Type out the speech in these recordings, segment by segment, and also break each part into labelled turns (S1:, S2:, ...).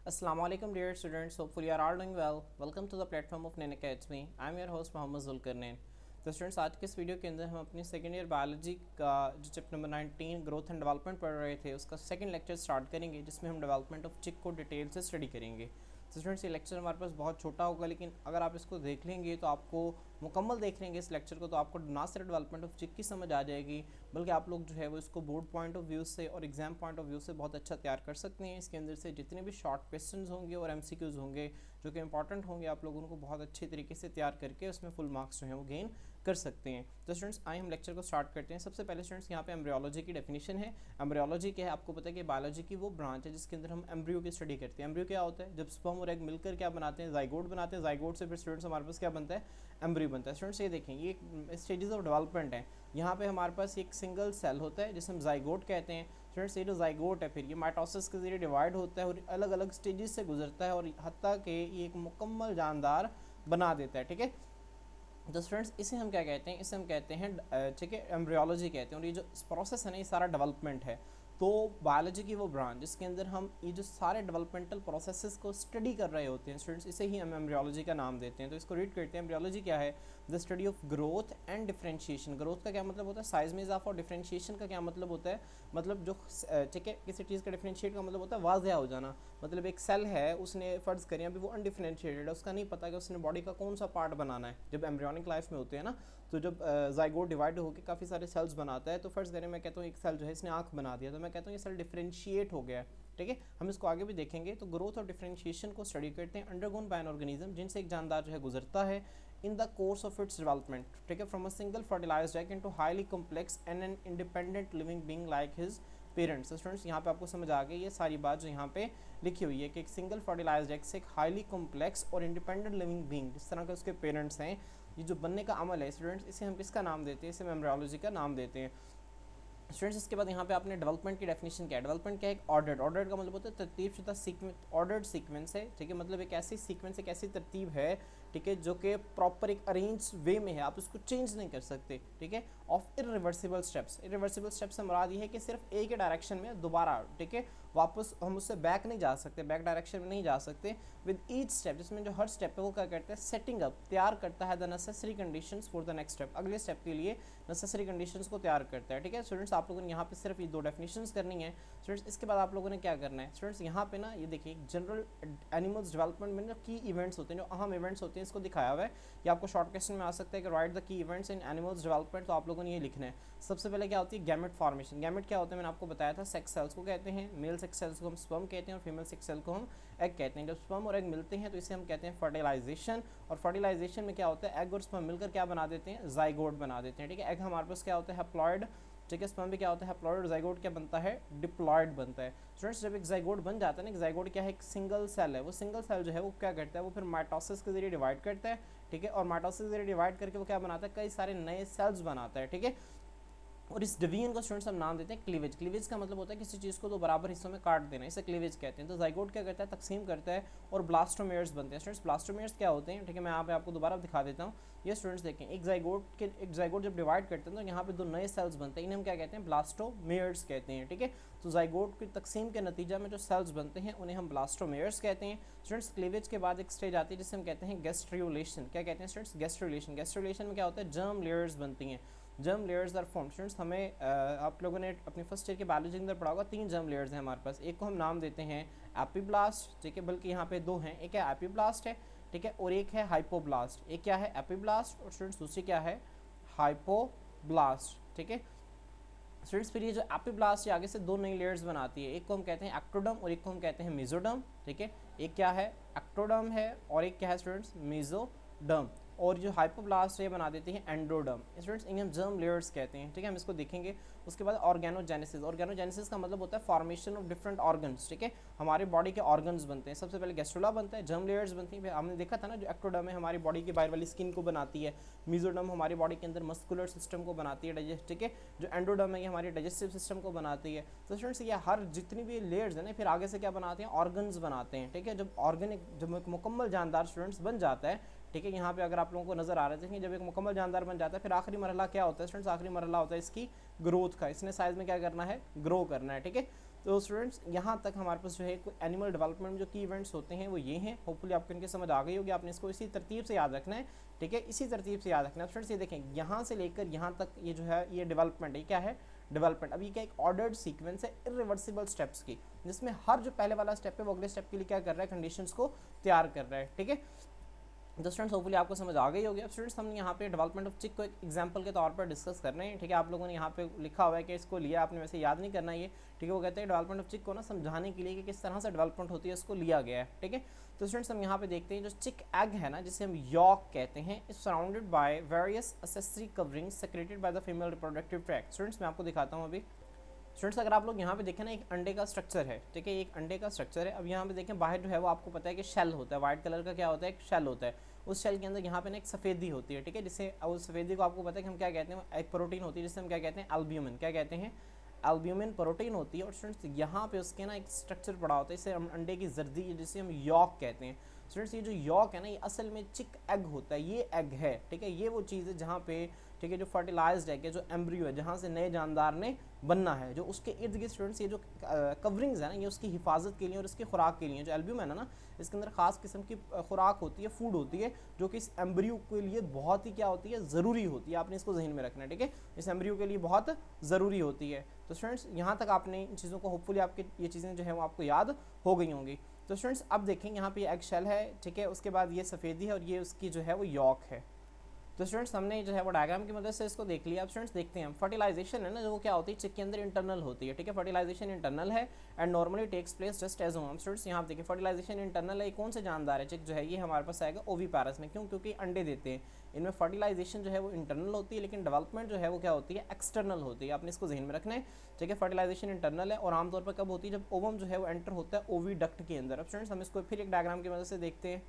S1: Assalamualaikum dear students, hopefully you are all doing well. Welcome to the platform of Nain Academy. I am your host Mohammad Zulqarnain. तो students आज के इस video के अंदर हम अपनी सेकेंड ईयर बायोलॉजी का जो chapter number 19 growth and development पढ़ रहे थे उसका सेकंड लेक्चर स्टार्ट करेंगे जिसमें हम डेवलपमेंट ऑफ चिक को डिटेल से स्टडी करेंगे। तो स्टूडेंट्स ये लेक्चर हमारे पास बहुत छोटा होगा, लेकिन अगर आप इसको देख लेंगे तो आपको मुकम्मल देख लेंगे इस लेक्चर को तो आपको ना सिर्फ डेवलपमेंट ऑफ चिक की समझ आ जाएगी, बल्कि आप लोग जो है वो इसको बोर्ड पॉइंट ऑफ व्यू से और एग्जाम पॉइंट ऑफ व्यू से बहुत अच्छा तैयार कर सकते हैं। इसके अंदर से जितने भी शॉर्ट क्वेश्चंस होंगे और एमसीक्यूज होंगे जो कि इंपॉर्टेंट होंगे, आप लोग उनको बहुत अच्छे तरीके से तैयार करके उसमें फुल मार्क्स जो है वो गेन कर सकते हैं। तो स्टूडेंट्स आइए हम लेक्चर को स्टार्ट करते हैं। सबसे पहले स्टूडेंट्स यहाँ पे एम्ब्रियोलॉजी की डेफिनेशन है। एम्ब्रियोलॉजी क्या है, आपको पता है कि बायोलॉजी की वो ब्रांच है जिसके अंदर हम एम्ब्रियो की स्टडी करते हैं। एम्ब्रियो क्या होता है, जब स्पर्म और एग मिलकर क्या बनाते हैं, जाइगोट बनाते हैं। जाइगोट से फिर स्टूडेंट्स हमारे पास क्या बनता है, एम्ब्रियो बनता है। स्टूडेंट्स ये देखें, ये स्टेजेस ऑफ डेवलपमेंट है। यहाँ पे हमारे पास एक सिंगल सेल होता है जिसे हम जाइगोट कहते हैं। स्टूडेंट्स ये जो जाइगोट है फिर ये माइटोसिस के जरिए डिवाइड होता है और अलग अलग स्टेजेस से गुजरता है और हत्ता के ये एक मुकम्मल जानदार बना देता है। ठीक है, तो स्टूडेंट्स इसे हम क्या कहते हैं, इसे हम कहते हैं ठीक है एम्ब्रियोलॉजी कहते हैं। और ये जो प्रोसेस है ना, ये सारा डेवलपमेंट है। तो बायोलॉजी की वो ब्रांच जिसके अंदर हम ये जो सारे डेवलपमेंटल प्रोसेसेस को स्टडी कर रहे होते हैं स्टूडेंट्स, इसे ही हम एम्ब्रियोलॉजी का नाम देते हैं। तो इसको रीड करते हैं। एम्ब्रियोलॉजी क्या है, the study of growth and differentiation. Growth का क्या मतलब होता है, साइज में इजाफा। और डिफरेंशिएशन का क्या मतलब होता है, मतलब जो ठीक है किसी चीज़ का डिफरेंशिएट का मतलब होता है वाज़ह हो जाना। मतलब एक सेल है, उसने फ़र्ज़ करें अभी वो अनडिफरेंशिएटेड है, उसका नहीं पता कि उसने बॉडी का कौन सा पार्ट बनाना है। जब एम्ब्रियोनिक लाइफ में होते हैं ना, तो जब जाइगोट डिवाइड होकर काफ़ी सारे सेल्स बनाता है, तो फ़र्ज़ करें मैं कहता हूँ एक सेल जो है इसने आँख बना दिया, तो मैं कहता हूँ ये सेल डिफरेंशिएट हो गया है। ठीक है, हम इसको आगे भी देखेंगे। तो ग्रोथ और डिफरेंशिएशन को स्टडी करते हैं अंडरगोन बाय एन ऑर्गेनिज्म, जिनसे एक जानदार जो है गुजरता है in the course of its development. ठीक है, from a single fertilised egg into highly complex and an independent living being like his parents. Students यहाँ पे आपको समझ आ गई ये सारी बात जो यहाँ पे लिखी हुई है कि एक सिंगल फर्टिलाइज्ड एग से एक हाईली कॉम्प्लेक्स और इंडिपेंडेंट लिविंग बीइंग जिस तरह के उसके पेरेंट्स हैं, ये जो बनने का अमल है स्टूडेंट्स, इसे हम किसका नाम देते हैं, इसे हम एम्ब्रियोलॉजी का नाम देते हैं। स्टूडेंट्स इसके बाद यहाँ पे आपने डेवलपमेंट की डेफिनेशन क्या है। डेवलपमेंट क्या है, एक ऑर्डर्ड। ऑर्डर्ड का मतलब होता है तरतीब शुदा सीक्वेंस, ऑर्डर्ड सीक्वेंस है। ठीक है, मतलब एक ऐसी सीक्वेंस, एक ऐसी तरतीब है, ठीक है, जो कि प्रॉपर एक अरेंज वे में है, आप उसको चेंज नहीं कर सकते। ठीक है, of irreversible steps. Irreversible steps से मुराद ये है कि सिर्फ एक ही डायरेक्शन में दोबारा, ठीक है, वापस हम उससे बैक नहीं जा सकते, बैक डायरेक्शन में नहीं जा सकते विद ईच स्टेप, जिसमें जो हर स्टेप है वो क्या करता है, सेटिंग अप, तैयार करता है the necessary conditions for the next step, अगले स्टेप के लिए नेसेसरी कंडीशंस को तैयार करता है। ठीक है स्टूडेंट्स, आप लोगों ने यहाँ पे सिर्फ ये दो डेफिनेशंस करनी है। स्टूडेंट्स इसके बाद आप लोगों ने क्या करना है, स्टूडेंट्स यहाँ पे ना ये देखिए जनरल एनिमल्स डेवलपमेंट में जो की इवेंट्स होते हैं, जो अहम इवेंट्स होते हैं, इसको दिखाया हुआ है। ये आपको शॉर्ट क्वेश्चन में आ सकता है कि right the key events in animals development, तो आप लोगों ने ये लिखना है। सबसे पहले क्या होती है, गैमेट फॉर्मेशन। गैमेट क्या होता है, मैंने आपको बताया था, सेक्स सेल्स को कहते हैं। मेल सेक्स सेल्स को हम स्पर्म कहते हैं और फीमेल सेक्स सेल को हम एग कहते हैं। जब स्पर्म और एग मिलते हैं तो इसे हम कहते हैं फर्टिलाइजेशन। और फर्टिलाइजेशन में क्या होता है, एग और स्पर्म मिलकर क्या बना देते हैं, जाइगोट बना देते हैं। ठीक है, एग हमारे पास क्या होता है, हैप्लॉइड। ठीक है, स्पर्म भी क्या होता है, हैप्लॉइड। जाइगोट क्या बनता है, डिप्लॉइड बनता है। स्टूडेंट्स जब एक जाइगोट बन जाता है ना, एक जाइगोट क्या है, एक सिंगल सेल है। वो सिंगल सेल जो है वो क्या करता है, वो फिर माइटोसिस के जरिए डिवाइड करता है। ठीक है, और माइटोसिस के जरिए डिवाइड करके वो क्या बनाता है, कई सारे नए सेल्स बनाता है। ठीक है, और इस डिवीजन को स्टूडेंट्स हम नाम देते हैं क्लीवेज। क्लीवेज का मतलब होता है किसी चीज़ को दो बराबर हिस्सों में काट देना, इसे क्लीवेज कहते हैं। तो जाइगोट क्या करता है, तकसीम करता है और ब्लास्टोमेयर्स बनते हैं। स्टूडेंट्स ब्लास्टोमेयर्स क्या होते हैं, ठीक है, मैं यहाँ पे आपको दोबारा दिखा देता हूँ। ये स्टूडेंट्स देखें, एक जाइगोट जब डिवाइड करते हैं तो यहाँ पे दो नए सेल्स बनते हैं, इन्हें हम क्या कहते हैं, ब्लास्टोमेयर्स कहते हैं। ठीक है, तो जाइगोट की तकसीम के नतीजा में जो सेल्स बनते हैं उन्हें हम ब्लास्टोमेयर्स कहते हैं। स्टूडेंट्स क्लीवेज के बाद एक स्टेज आती है जिसे हम कहते हैं गैस्ट्रियोलेशन। क्या कहते हैं स्टूडेंट्स, गैस्ट्रियोलेशन। गैस्ट्रियोलेशन में क्या होता है, जर्म लेयर्स बनती हैं। Germ layers are form. Students हमें आप लोगों ने अपनी फर्स्ट ईयर के बायोलॉजी के अंदर पढ़ा होगा, तीन जर्म लेयर्स हैं हमारे पास। एक को हम नाम देते हैं एपीब्लास्ट, ठीक है, बल्कि यहाँ पे दो हैं, एक है एपीब्लास्ट है, ठीक है, और एक है हाइपोब्लास्ट। एक क्या है, एपीब्लास्ट, और स्टूडेंट्स दूसरी क्या है, हाइपोब्लास्ट। ठीक है स्टूडेंट्स, फिर ये जो एपीब्लास्ट आगे से दो नई लेयर्स बनाती है, एक को हम कहते हैं एक्टोडर्म और एक को हम कहते हैं मेसोडर्म। ठीक है, एक क्या है, एक्टोडर्म है, और एक क्या है स्टूडेंट्स, मेसोडर्म। और जो हाइपोब्लास्ट है बना देती है एंडोडर्म। स्टूडेंट्स इन्हें हम जर्म लेयर्स कहते हैं। ठीक है, हम इसको देखेंगे। उसके बाद ऑर्गेनोजेनेसिस। ऑर्गेनोजेनेसिस का मतलब होता है फॉर्मेशन ऑफ डिफरेंट ऑर्गन्स। ठीक है, हमारे बॉडी के ऑर्गन्स बनते हैं। सबसे पहले गैस्ट्रोला बनता है, जर्म लेयर्स बनती हैं। हमने देखा था ना, जो एक्टोडर्म है हमारी बॉडी की बाहर वाली स्किन को बनाती है, मेसोडर्म हमारी बॉडी के अंदर मस्कुलर सिस्टम को बनाती है, डाइजेस्ट। ठीक है, जो एंडोडर्म है ये हमारे डाइजेस्टिव सिस्टम को बनाती है। तो स्टूडेंट्स ये हर जितनी भी लेयर्स है ना, फिर आगे से क्या बनाते हैं, ऑर्गन्स बनाते हैं। ठीक है, जब ऑर्गेनिक, जब एक मुकम्मल जानदार स्टूडेंट्स बन जाता है, ठीक है, यहाँ पे अगर आप लोगों को नजर आ रहे थे कि जब एक मुकम्मल जानदार बन जाता है, फिर आखिरी मरहला क्या होता है स्टूडेंट्स, आखिरी मरहला होता है इसकी ग्रोथ का। इसने साइज में क्या करना है, ग्रो करना है। ठीक है, तो स्टूडेंट्स यहाँ तक हमारे पास जो है एनिमल डेवलपमेंट जो की इवेंट्स होते हैं वो ये हैं। होपफुली आपको इनकी समझ आ गई होगी, आपने इसको इसी तरतीब से याद रखना है, ठीक है, इसी तरतीब से याद रखना है। स्टूडेंट्स ये देखें, यहाँ से लेकर यहाँ तक ये जो है ये डेवलपमेंट है, क्या है डेवलपमेंट। अब ये क्या एक ऑर्डर्ड सीक्वेंस है इरिवर्सिबल स्टेप्स की, जिसमें हर जो पहले वाला स्टेप है वो अगले स्टेप के लिए क्या कर रहा है, कंडीशंस को तैयार कर रहा है, ठीक है। तो स्टूडेंट्स होपफुली आपको समझ आ गई होगी। अब स्टूडेंट्स हमने यहाँ पे डेवलपमेंट ऑफ चिक को एक एग्जांपल के तौर पर डिस्कस कर रहे हैं, ठीक है। आप लोगों ने यहाँ पे लिखा हुआ है कि इसको लिया, आपने वैसे याद नहीं करना ये, ठीक है। वो कहते हैं डेवलपमेंट ऑफ चिक को ना समझाने के लिए कि किस तरह से डेवलपमेंट होती है इसको लिया गया है, ठीक है। तो स्टूडेंट्स हम यहाँ पे देखते हैं जो चिक एग है ना, जिसे हम यॉक कहते हैं, is surrounded by various accessory covering secreted by the female reproductive tract. Students मैं आपको दिखाता हूँ अभी। स्टूडेंट्स अगर आप लोग यहाँ पे देखें ना, एक अंडे का स्ट्रक्चर है, ठीक है, एक अंडे का स्ट्रक्चर है। अब यहाँ पे देखें बाहर जो है वो आपको पता है कि शेल होता है, व्हाइट कलर का क्या होता है, एक शेल होता है। उस शेल के अंदर यहाँ पे ना एक सफ़ेदी होती है, ठीक है, जिसे उस सफ़ेदी को आपको पता है कि हम क्या कहते हैं, एक प्रोटीन होती है जिसे हम क्या कहते हैं, एल्ब्यूमिन, क्या कहते हैं, एल्ब्यूमिन प्रोटीन होती है। और स्टूडेंट्स यहाँ पे उसके ना एक स्ट्रक्चर पड़ा होता है, इसे हम अंडे की जर्दी जिसे हम यॉक कहते हैं। स्टूडेंट्स ये जो यॉक है ना, ये असल में चिक एग होता है, ये एग है, ठीक है, ये वो चीज़ है जहाँ पे, ठीक है, जो फर्टिलाइज्ड एग है, जो एम्ब्रियो है, जहाँ से नए जानदार ने बनना है, जो उसके इर्द गिर्द स्टूडेंट्स ये जो कवरिंग्स है ना, ये उसकी हिफाजत के लिए और इसकी खुराक के लिए। जो एल्ब्यूमिन है ना, इसके अंदर खास किस्म की खुराक होती है, फूड होती है, जो कि इस एम्ब्रियो के लिए बहुत ही क्या होती है, ज़रूरी होती है। आपने इसको जहन में रखना है, ठीक है, इस एम्ब्रियो के लिए बहुत ज़रूरी होती है। तो स्टूडेंट्स यहाँ तक आपने इन चीज़ों को होपफुली आपके ये चीज़ें जो है वो आपको याद हो गई होंगी। तो स्टूडेंट्स अब देखें यहाँ पे एग शेल है, ठीक है, उसके बाद ये सफ़ेदी है और ये उसकी जो है वो यॉक है। तो स्टूडेंट्स हमने जो है वो डायग्राम की मदद से इसको देख लिया। अब स्टूडेंट्स देखते हैं हम, फर्टिलाइजेशन है ना, जो वो क्या होती है, चिक के अंदर इंटरनल होती है, ठीक है, फर्टिलाइजेशन इंटरनल है and normally takes place just as home. Students यहाँ देखिए फर्टिलाइजेशन इंटरनल है, कौन से जानदार है चिक जो है, ये हमारे पास आएगा ओवीपैरस में। क्यों? क्योंकि अंडे देते हैं, इनमें फर्टिलाइजेशन जो है वो इंटरनल होती है, लेकिन डेवलपमेंट जो है वो क्या होती है, एक्सटर्नल होती है। आपने इसको जहन में रखना है, ठीक है। फर्टिलाइजेशन इंटरनल है और आमतौर पर कब होती है, जब ओवम जो है वो एंटर होता है ओवीडक्ट के अंदर। अब स्टूडेंट्स हम इसको फिर एक डायग्राम की मदद से देखते हैं।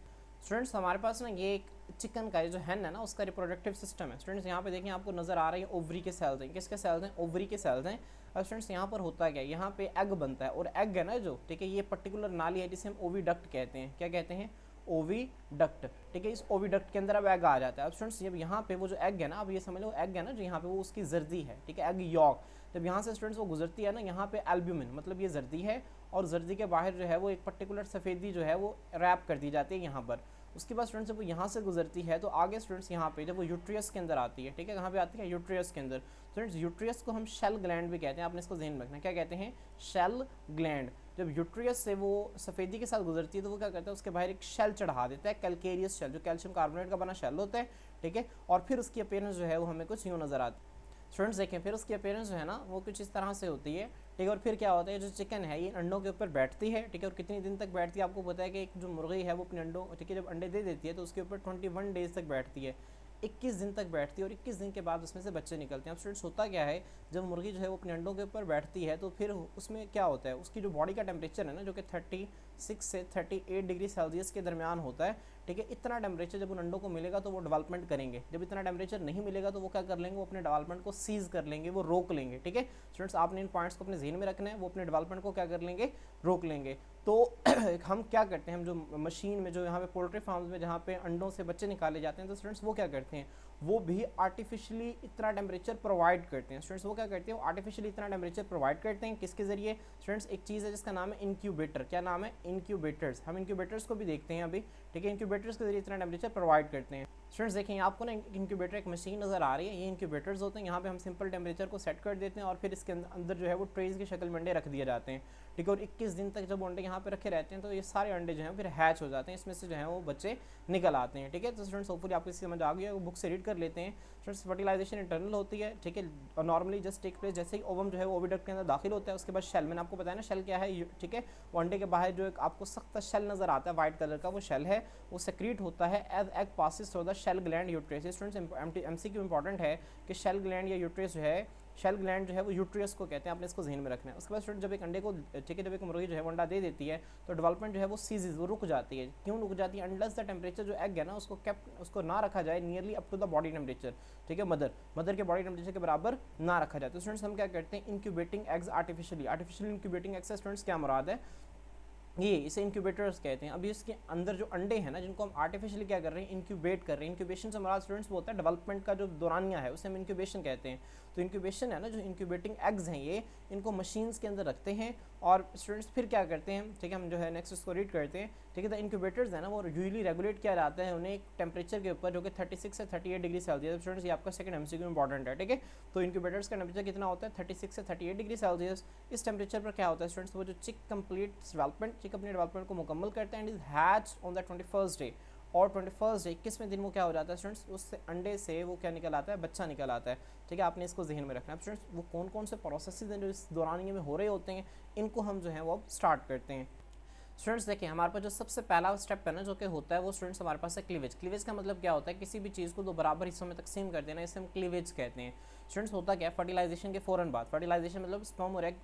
S1: स्टूडेंट्स हमारे पास ना ये एक चिकन का जो हैन है ना, उसका रिप्रोडक्टिव सिस्टम है। स्टूडेंट्स यहाँ पे देखें, आपको नजर आ रही है ओवरी के सेल्स हैं, किसके सेल्स हैं, ओवरी के सेल्स हैं। अब स्टूडेंट्स यहाँ पर होता क्या है, यहाँ पे एग बनता है और एग है ना जो, ठीक है, ये पर्टिकुलर नाली है जिसे हम ओवीडक्ट कहते हैं। क्या कहते हैं, ओवीडक्ट, ठीक है। इस ओवीडक्ट के अंदर अब एग आ जाता है। अब स्टूडेंट्स जब यहाँ पे वो जो एग है ना, अब ये समझ लो एग है ना जो यहाँ पे, वो उसकी जर्दी है, ठीक है, एग यॉक। जब यहाँ से स्टूडेंट्स वो गुजरती है ना, यहाँ पे एल्ब्यूमिन मतलब ये जर्दी है, और जर्दी के बाहर जो है वो एक पर्टिकुलर सफ़ेदी जो है वो रैप कर दी जाती है यहाँ पर। उसके बाद स्टूडेंट्स जब वो यहाँ से गुजरती है तो आगे स्टूडेंट्स यहाँ पे जब वो यूट्रियस के अंदर आती है, ठीक है, कहाँ पे आती है, यूट्रियस के अंदर। स्टूडेंट्स यूट्रियस को हम शेल ग्लैंड भी कहते हैं, आपने इसको ध्यान रखना है, क्या कहते हैं, शेल ग्लैंड। जब यूट्रियस से वो सफ़ेदी के साथ गुजरती है तो वो क्या करता है, उसके बाहर एक शेल चढ़ा देता है, कैलकेरियस शेल, जो कैल्शियम कार्बोनेट का बना शेल होता है, ठीक है। और फिर उसकी अपीयरेंस जो है वो हमें कुछ यूँ नज़र आती है। स्टूडेंट्स देखें, फिर उसकी अपीयरेंस जो है ना वो कुछ इस तरह से होती है, ठीक है। और फिर क्या होता है, जो चिकन है ये अंडों के ऊपर बैठती है, ठीक है। और कितनी दिन तक बैठती है, आपको पता है कि एक जो मुर्गी है वो अपने अंडों, ठीक है, जब अंडे दे देती है तो उसके ऊपर 21 डेज तक बैठती है, 21 दिन तक बैठती है, और 21 दिन के बाद उसमें से बच्चे निकलते हैं। अब स्टूडेंट्स होता क्या है, जब मुर्गी जो है वो अपने अंडों के ऊपर बैठती है तो फिर उसमें क्या होता है, उसकी जो बॉडी का टेम्परेचर है ना, जो कि 36 से 38 डिग्री सेल्सियस के दरमियान होता है, ठीक है। इतना टेम्परेचर जब उन अंडों को मिलेगा तो वो डेवलपमेंट करेंगे, जब इतना टेम्परेचर नहीं मिलेगा तो वो क्या कर लेंगे, वो अपने डेवलपमेंट को सीज कर लेंगे, वो रोक लेंगे, ठीक है। स्टूडेंट्स आपने इन पॉइंट्स को अपने ज़हन में रखना है, वो अपने डेवलपमेंट को क्या कर लेंगे, रोक लेंगे। तो हम क्या करते हैं, हम जो मशीन में, जो यहाँ पे पोल्ट्री फार्म्स में जहाँ पे अंडों से बच्चे निकाले जाते हैं, तो स्टूडेंट्स वो क्या करते हैं, वो भी आर्टिफिशियली इतना टेम्परेचर प्रोवाइड करते हैं। स्टूडेंट्स वो क्या करते हैं, वो आर्टिफिशियली इतना टेम्परेचर प्रोवाइड करते हैं, किसके जरिए, स्टूडेंट्स एक चीज़ है जिसका नाम है इंक्यूबेटर। क्या नाम है, इंक्यूबेटर्स। हम इंक्यूबेटर्स को भी देखते हैं अभी, ठीक है। इंक्यूबेटर्स के जरिए इतना टेम्परेचर प्रोवाइड करते हैं। स्टूडेंट्स देखें, आपको ना इंक्यूबेटर एक मशीन नज़र आ रही है, ये इंक्यूबेटर्स होते हैं। यहाँ पे हम सिंपल टेम्परेचर को सेट कर देते हैं और फिर इसके अंदर जो है वो ट्रेज की शक्ल में अंडे रख दिए जाते हैं, ठीक है। और 21 दिन तक जब अंडे यहाँ पे रखे रहते हैं तो ये सारे अंडे जो हैं फिर हैच हो जाते हैं, इसमें से जो है वो बच्चे निकल आते हैं, ठीक है। तो स्टूडेंट्स होपफुली आपको इसकी समझ आ गई है, वो बुक से रीड कर लेते हैं। स्टूडेंट्स फर्टिलाइजेशन इंटरनल होती है, ठीक है, और नॉर्मली जस्ट टेक प्लेस जैसे ही ओवम जो है वो ओविडक्ट के अंदर दाखिल होता है, उसके बाद शेल, मैंने आपको बताया ना शेल क्या है, ठीक है। वो अंडे के बाहर जो एक आपको सख्त शेल नज़र आता है वाइट कलर का, वो शेल है, वो सेक्रीट होता है as egg passes through the shell gland uterus. Students MCQ important है कि शेल ग्लैंड या यूट्रियस जो है, शेल ग्लैंड जो है वो यूट्रियस को कहते हैं, आपने इसको जहन में रखना है। उसके बाद स्टूडेंट जब एक अंडे को, ठीक है, जब एक मुर्गी जो है वो अंडा दे देती है तो डेवलपमेंट जो है वो सीजेज, वो रुक जाती है। क्यों रुक जाती है, अनलेस द टेम्परेचर जो एग है ना उसको ना रखा जाए nearly up to the body temperature, ठीक है, मदर के बॉडी टेम्परेचर के बराबर ना रखा जाए। तो स्टूडेंट्स हम क्या करते हैं, इंक्यूबेटिंग एग्स आर्टिफिशियली इंक्यूबेटिंग एग्स से स्टूडेंट्स क्या मुराद है, ये इसे इंक्यूबेटर्स कहते हैं। अभी इसके अंदर जो अंडे हैं ना, जिनको हम आर्टिफिशियली क्या कर रहे हैं, इंक्यूबेट कर रहे हैं। इंक्यूबेशन से हमारा स्टूडेंट्स वो होता है डेवलपमेंट का जो दौरानिया है, उसे हम इंक्यूबेशन कहते हैं। तो इंक्यूबेशन है ना, जो इंक्यूबेटिंग एग्स हैं ये, इनको मशीन्स के अंदर रखते हैं और स्टूडेंट्स फिर क्या करते हैं, ठीक है, हम जो है नेक्स्ट इसको रीड करते हैं, ठीक है। द इंक्यूबेटर्स है ना, वो यूजली रेगुलेट किया जाता है उन्हें एक टेम्परेचर के ऊपर जो कि 36 से 38 डिग्री सेल्सियस। स्टूडेंट्स ये आपका सेकंड एमसीक्यू इंपॉर्टेंट है, ठीक है। तो इंक्यूबेटर्स का टेम्परेचर कितना होता है, 36 से 38 डिग्री सेल्सियस। इस टेम्परेचर पर क्या होता है स्टूडेंट्स, वो जो चिक कंप्लीट डेवलपमेंट, चिक अपनी डेवलपमेंट को मुकम्मल करते हैं and is hatch on the 21st day, और 21st डे 21वें दिन वो क्या हो जाता है स्टूडेंट्स, उससे अंडे से वो क्या निकल आता है, बच्चा निकल आता है, ठीक है। आपने इसको जहन में रखना है स्टूडेंट्स। वो कौन कौन से प्रोसेसेस हैं जो इस दौरानिए में हो रहे होते हैं, इनको हम जो है वो अब स्टार्ट करते हैं। स्टूडेंट्स देखिए, हमारे पास जो सबसे पहला स्टेप है ना जो कि होता है वो स्टूडेंट्स हमारे पास है क्लीवेज। क्लीवेज का मतलब क्या होता है, किसी भी चीज़ को दो बराबर हिस्सों में तकसीम कर देना, इसे हम क्लीवेज कहते हैं। स्टूडेंट्स होता क्या है, फर्टिलाइजेशन के फ़ौरन बाद, फर्टिलाइजेशन मतलब स्पर्म और एग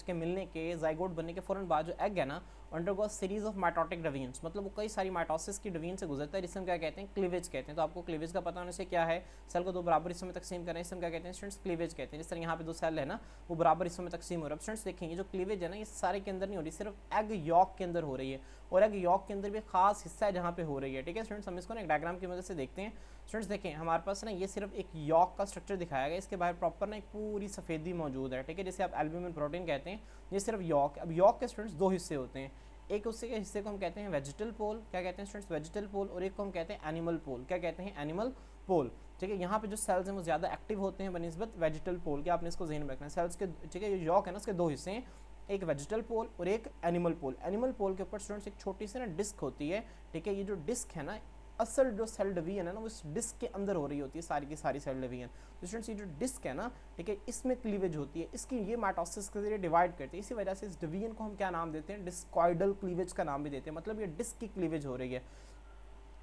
S1: के मिलने के, जाइगोट बनने के फ़ौरन बाद जो एग है ना, undergo series of mitotic divisions, मतलब वो कई सारी माइटोसिस की डिवीजन से गुजरता है, जिसे हम क्या कहते हैं, क्लीवेज कहते हैं। तो आपको क्लीवेज का पता होने से क्या है, सेल को दो बराबर हिस्सों में तकसीम करें, इसे हम क्या कहते हैं स्टूडेंट्स, क्लीवेज कहते हैं। जिस तरह यहाँ पे दो सेल है ना, वो बराबर हिस्सों में तकसीम हो रहा है। स्टूडेंट्स देखें, ये जो क्लीवेज है ना, ये सारे के अंदर नहीं हो रही, सिर्फ एग यॉक के अंदर हो रही है, और एग यॉक के अंदर भी खास हिस्सा है जहाँ पे हो रही है, ठीक है स्टूडेंट्स। हम इसको ना एक डायग्राम की मदद से देखते हैं। स्टूडेंट्स देखें, हमारे पास ना ये सिर्फ एक यॉक का स्ट्रक्चर दिखाया गया, इसके बाहर प्रॉपर ना एक पूरी सफ़ेदी मौजूद है, ठीक है, जिसे आप एल्ब्यूमिन प्रोटीन कहते हैं। ये सिर्फ यॉक। अब यॉक के स्टूडेंट्स दो हिस्से होते हैं, एक उससे के हिस्से को हम कहते हैं वेजिटल पोल, क्या कहते हैं स्टूडेंट्स, वेजिटल पोल, और एक को हम कहते हैं एनिमल पोल, क्या कहते हैं, एनिमल पोल, ठीक है। यहाँ पे जो सेल्स हैं वो ज़्यादा एक्टिव होते हैं बनिस्बत वेजिटल पोल के, आपने इसको ज़हन में रखना है। सेल्स के, ठीक है, ये यॉक है ना, उसके दो हिस्से हैं, एक वेजिटल पोल और एक एनिमल पोल। एनिमल पोल के ऊपर स्टूडेंट्स एक छोटी सी ना डिस्क होती है, ठीक है। ये जो डिस्क है ना, असल जो सेल डिवीजन है ना, वो इस डिस्क के अंदर हो रही होती है सारी की सारी सेल डिवीजन। तो स्टूडेंट्स ये जो डिस्क है ना, ठीक है, इसमें क्लीवेज होती है, इसकी ये माइटोसिस के जरिए डिवाइड करती है। इसी वजह से इस डिवीजन को हम क्या नाम देते हैं, डिस्कॉइडल क्लीवेज का नाम भी देते हैं, मतलब ये डिस्क की क्लीवेज हो रही है।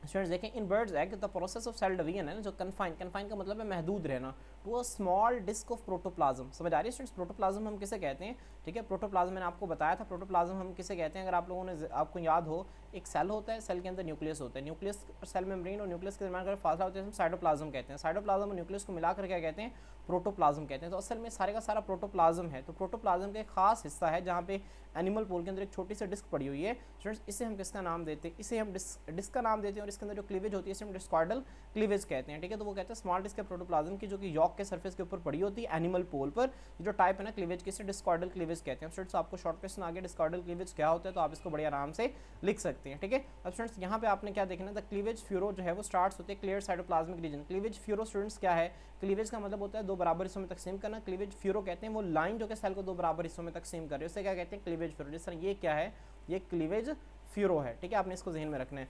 S1: स्टूडेंट्स देखें, in birds egg the process of cell division है ना, जो कन्फाइन, कन्फाइन का मतलब है महदूद रहना, to a small disc of protoplasm. समझ आ रही है स्टूडेंट्स, प्रोटोप्लाज्म हम किसे कहते हैं, ठीक है। प्रोटोप्लाज्म मैंने आपको बताया था, प्रोटोप्लाज्म हम किसे कहते हैं, अगर आप लोगों ने, आपको याद हो, एक सेल होता है, सेल के अंदर न्यूक्लियस होता है, न्यूक्लियस और सेल मेम्ब्रेन और न्यूक्लियस के दरमियान अगर फासला होता है हम साइटोप्लाज्म कहते हैं। साइटोप्लाज्म और न्यूक्लियस को मिलाकर क्या कहते हैं, प्रोटोप्लाज्म कहते हैं। तो असल में सारे का सारा प्रोटोप्लाज्म है। तो प्रोटोप्लाज्म का एक खास हिस्सा है जहाँ पे एनिमल पोल के अंदर एक छोटी सी डिस्क पड़ी हुई है स्टूडेंट्स, इसे हम किसका नाम देते हैं, इसे हम डिस्क का नाम देते हैं, और इसके अंदर जो क्लीवेज होती है इसे हम डिस्कॉइडल क्लीवेज कहते हैं, ठीक है। तो वो कहते हैं स्मॉल डिस्क है प्रोटोप्लाज्म की, जो कि यॉक के सरफेस के ऊपर पड़ी होती है एनिमल पोल पर। ये जो टाइप है ना क्लीवेज की, इसे डिस्कॉइडल क्लीवेज कहते हैं। स्टूडेंट्स आपको शॉर्ट क्वेश्चन आगे डिस्कॉइडल क्लीवेज क्या होता है, तो आप इसको बड़े आराम से लिख सकते हैं, ठीक है। अब स्टूडेंट्स यहाँ पे आपने क्या देखना है, द क्लीवेज फ्यूरो जो है वो स्टार्ट्स होते हैं clear cytoplasmic region. Cleavage furrow students क्या है, क्लीवेज का मतलब होता है दो बराबर हिस्सों में तकसीम करना। क्लीवेज फ्यूरो कहते हैं वो लाइन जो कि सेल को दो बराबर हिस्सों में तकसीम कर रही है, उसे क्या कहते हैं, क्लीवेज फ्यूरो। जिस तरह ये क्या है, ये क्लीवेज फ्यूरो है, ठीक है, आपने इसको जहन में रखना है।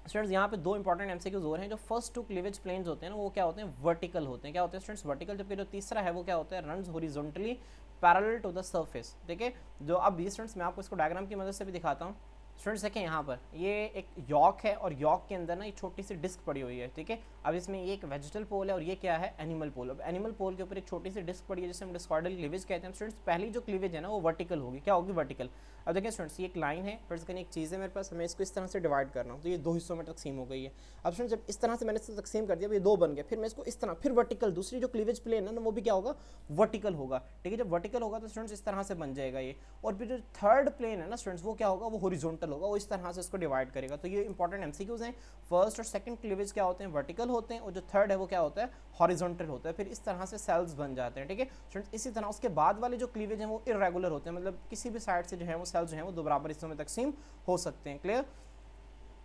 S1: स्टूडेंट्स यहाँ पे दो इंपॉर्टेंट एमसीक्यूज और हैं। जो फर्स्ट टू क्लीवेज प्लेन्स होते हैं ना, वो क्या होते हैं, वर्टिकल होते हैं। क्या होते हैं स्टूडेंट्स, वर्टिकल। जबकि जो तीसरा है वो क्या होता है, runs horizontally parallel to the surface, ठीक है। जो अब ये स्टूडेंट्स मैं आपको इसको डायग्राम की मदद से भी दिखाता हूँ। स्टूडेंट्स देखें, यहाँ पर ये एक यॉक है और यॉक के अंदर ना एक छोटी सी डिस्क पड़ी हुई है, ठीक है। अब इसमें ये एक वेजिटल पोल है और ये क्या है, एनिमल पोल। अब एनिमल पोल के ऊपर एक छोटी सी डिस्क पड़ी है जिसे हम डिस्कॉइडल क्लीवेज कहते हैं। स्टूडेंट्स पहली जो क्लीवेज है ना वो वर्टिकल होगी, क्या होगी, वर्टिकल। अब देखिए स्टूडेंट्स, ये एक लाइन है, फिर इसके एक चीज़ है मेरे पास, मैं इसको इस तरह से डिवाइड कर रहा हूँ, तो ये दो हिस्सों में तकसीम हो गई है। अब स्टूडेंट्स जब इस तरह से मैंने इसको तकसीम कर दिया, ये दो बन गए, फिर मैं इसको इस तरह, फिर वर्टिकल, दूसरी जो क्लीवेज प्लेन है ना वो भी क्या होगा, वर्टिकल होगा, ठीक है। जब वर्टिकल होगा तो स्टूडेंट्स इस तरह से बन जाएगा ये। और फिर जो थर्ड प्लेन है ना स्टूडेंट्स, वो क्या होगा, वो हॉरिजॉन्टल होगा, वो इस तरह से इसको डिवाइड करेगा। तो ये इंपॉर्टेंट एमसीक्यूज हैं। फर्स्ट और सेकंड क्लीवेज क्या होते हैं, वर्टिकल होते हैं, और जो थर्ड है वो क्या होता है, हॉरिजॉन्टल होता है। फिर इस तरह से सेल्स बन जाते हैं, ठीक है स्टूडेंट्स। इसी तरह उसके बाद वाले जो क्लीवेज हैं वो इरेगुलर होते हैं, मतलब किसी भी साइड से जो है वो सेल्स जो है वो दो बराबर हिस्सों में तकसीम हो सकते हैं। क्लियर।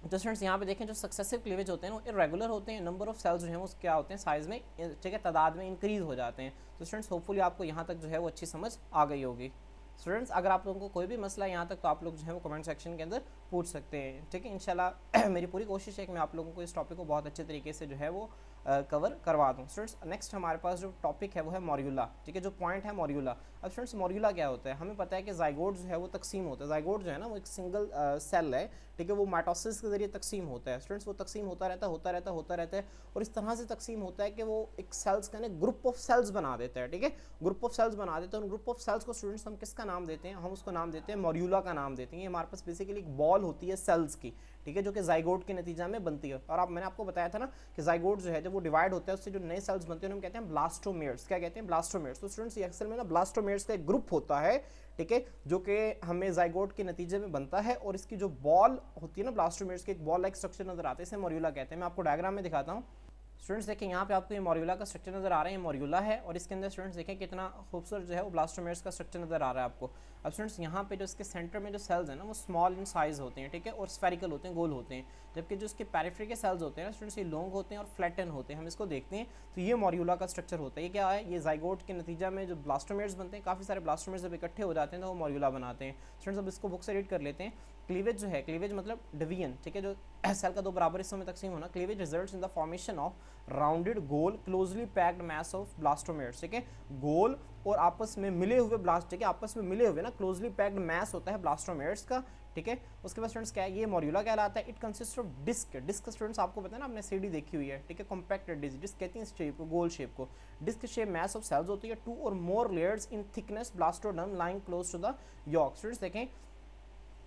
S1: तो स्टूडेंट्स यहाँ पे देखें, जो सक्सेसिव क्लीवेज होते हैं वो इरेगुलर होते हैं, नंबर ऑफ सेल्स जो हैं वो क्या होते हैं, साइज में, ठीक है, तादाद में इंक्रीज हो जाते हैं। तो स्टूडेंट्स होपफुली आपको यहाँ तक जो है वो अच्छी समझ आ गई होगी। स्टूडेंट्स अगर आप लोगों को कोई भी मसला यहाँ तक, तो आप लोग जो है वो कमेंट सेक्शन के अंदर पूछ सकते हैं, ठीक है। इंशाल्लाह मेरी पूरी कोशिश है कि मैं आप लोगों को इस टॉपिक को बहुत अच्छे तरीके से जो है वो कवर करवा दूँ। स्टूडेंट्स नेक्स्ट हमारे पास जो टॉपिक है वो है मॉर्यूला, ठीक है, जो पॉइंट है मॉर्यूला। अब स्टूडेंट्स मॉर्यूला क्या होता है, हमें पता है कि जाइगोट जो है वो तकसीम होता है। जाइगोट जो है ना वो एक सिंगल सेल है, ठीक है, वो माइटोसिस के जरिए तकसीम होता है। स्टूडेंट्स वो तकसीम होता रहता है, और इस तरह से तकसीम होता है कि वो एक सेल्स का ना ग्रुप ऑफ सेल्स बना देता है, ठीक है, ग्रुप ऑफ सेल्स बना देते हैं। उन ग्रुप ऑफ सेल्स को स्टूडेंट्स हम किसका नाम देते हैं, हम उसको नाम देते हैं मॉर्यूला का नाम देते हैं। ये हमारे पास बेसिकली एक बॉल होती है सेल्स की, ठीक है, जो कि जाइगोट के नतीजा में बनती है। और मैंने आपको बताया था ना कि जाइगोट जो है जब वो डिवाइड होता है उससे जो नए सेल्स बनते हैं हम कहते हैं ब्लास्टोमेर्स। क्या कहते हैं, ब्लास्टोमेर्स। तो स्टूडेंट्स ये अक्सर में ना ब्लास्टोमेर्स का एक ग्रुप होता है, ठीक है, जो कि हमें जाइगोट के नतीजे में बनता है, और इसकी जो बॉल होती है ना ब्लास्टोमेर्स की, एक बॉल लाइक स्ट्रक्चर नजर आता है, इसे मॉर्यूला कहते हैं। मैं आपको डायग्राम में दिखाता हूँ। स्टूडेंट्स देखें यहाँ पे आपको ये मॉर्यूला का स्ट्रक्चर नजर आ रहा है, ये मॉर्यूला है और इसके अंदर स्टूडेंट्स देखें कितना खूबसूरत जो है वो ब्लास्टोमेर्स का स्ट्रक्चर नजर आ रहा है आपको। अब स्टूडेंट्स यहाँ पे जो इसके सेंटर में जो सेल्स हैं ना वो स्मॉल इन साइज होते हैं, ठीक है, और स्फेरिकल होते हैं, गोल होते हैं, जबकि जो इसके पेरिफेरी के सेल्स होते हैं ना स्टूडेंट्स ये लॉन्ग होते हैं और फ्लैटन होते हैं। हम इसको देखते हैं तो ये मॉर्यूला का स्ट्रक्चर होता है। ये क्या है, ये जाइगोट के नतीजा में जो ब्लास्टोमेर्स बनते हैं, काफ़ी सारे ब्लास्टोमेर्स जब इकट्ठे हो जाते हैं तो वो मॉर्यूला बनाते हैं। स्टूडेंट्स अब इसको बुक से रीड कर लेते हैं। क्लीवेज जो है, क्लीवेज मतलब डिवीजन, ठीक है, जो सेल का दो बराबर हिस्सों में तकसीम होना। Cleavage results in the formation of rounded गोल closely packed mass of blastomeres, ठीक है, गोल और आपस में मिले हुए ब्लास्ट, ठीक है, आपस में मिले हुए ना क्लोजली पैक्ड मैस होता है ब्लास्टोमेर्स का, ठीक है। उसके बाद स्टूडेंट्स क्या है, ये मॉर्यूला कहलाता है। It consist of disc, disc students आपको पता है ना, आपने सीडी देखी हुई है, ठीक है, कॉम्पैक्टेड डिस्क, डिस्क कहती है इस शेप को, गोल शेप को। Disc shape mass of cells होती है, 2 और more layers in thickness blastoderm lying close to the yolk. Students देखें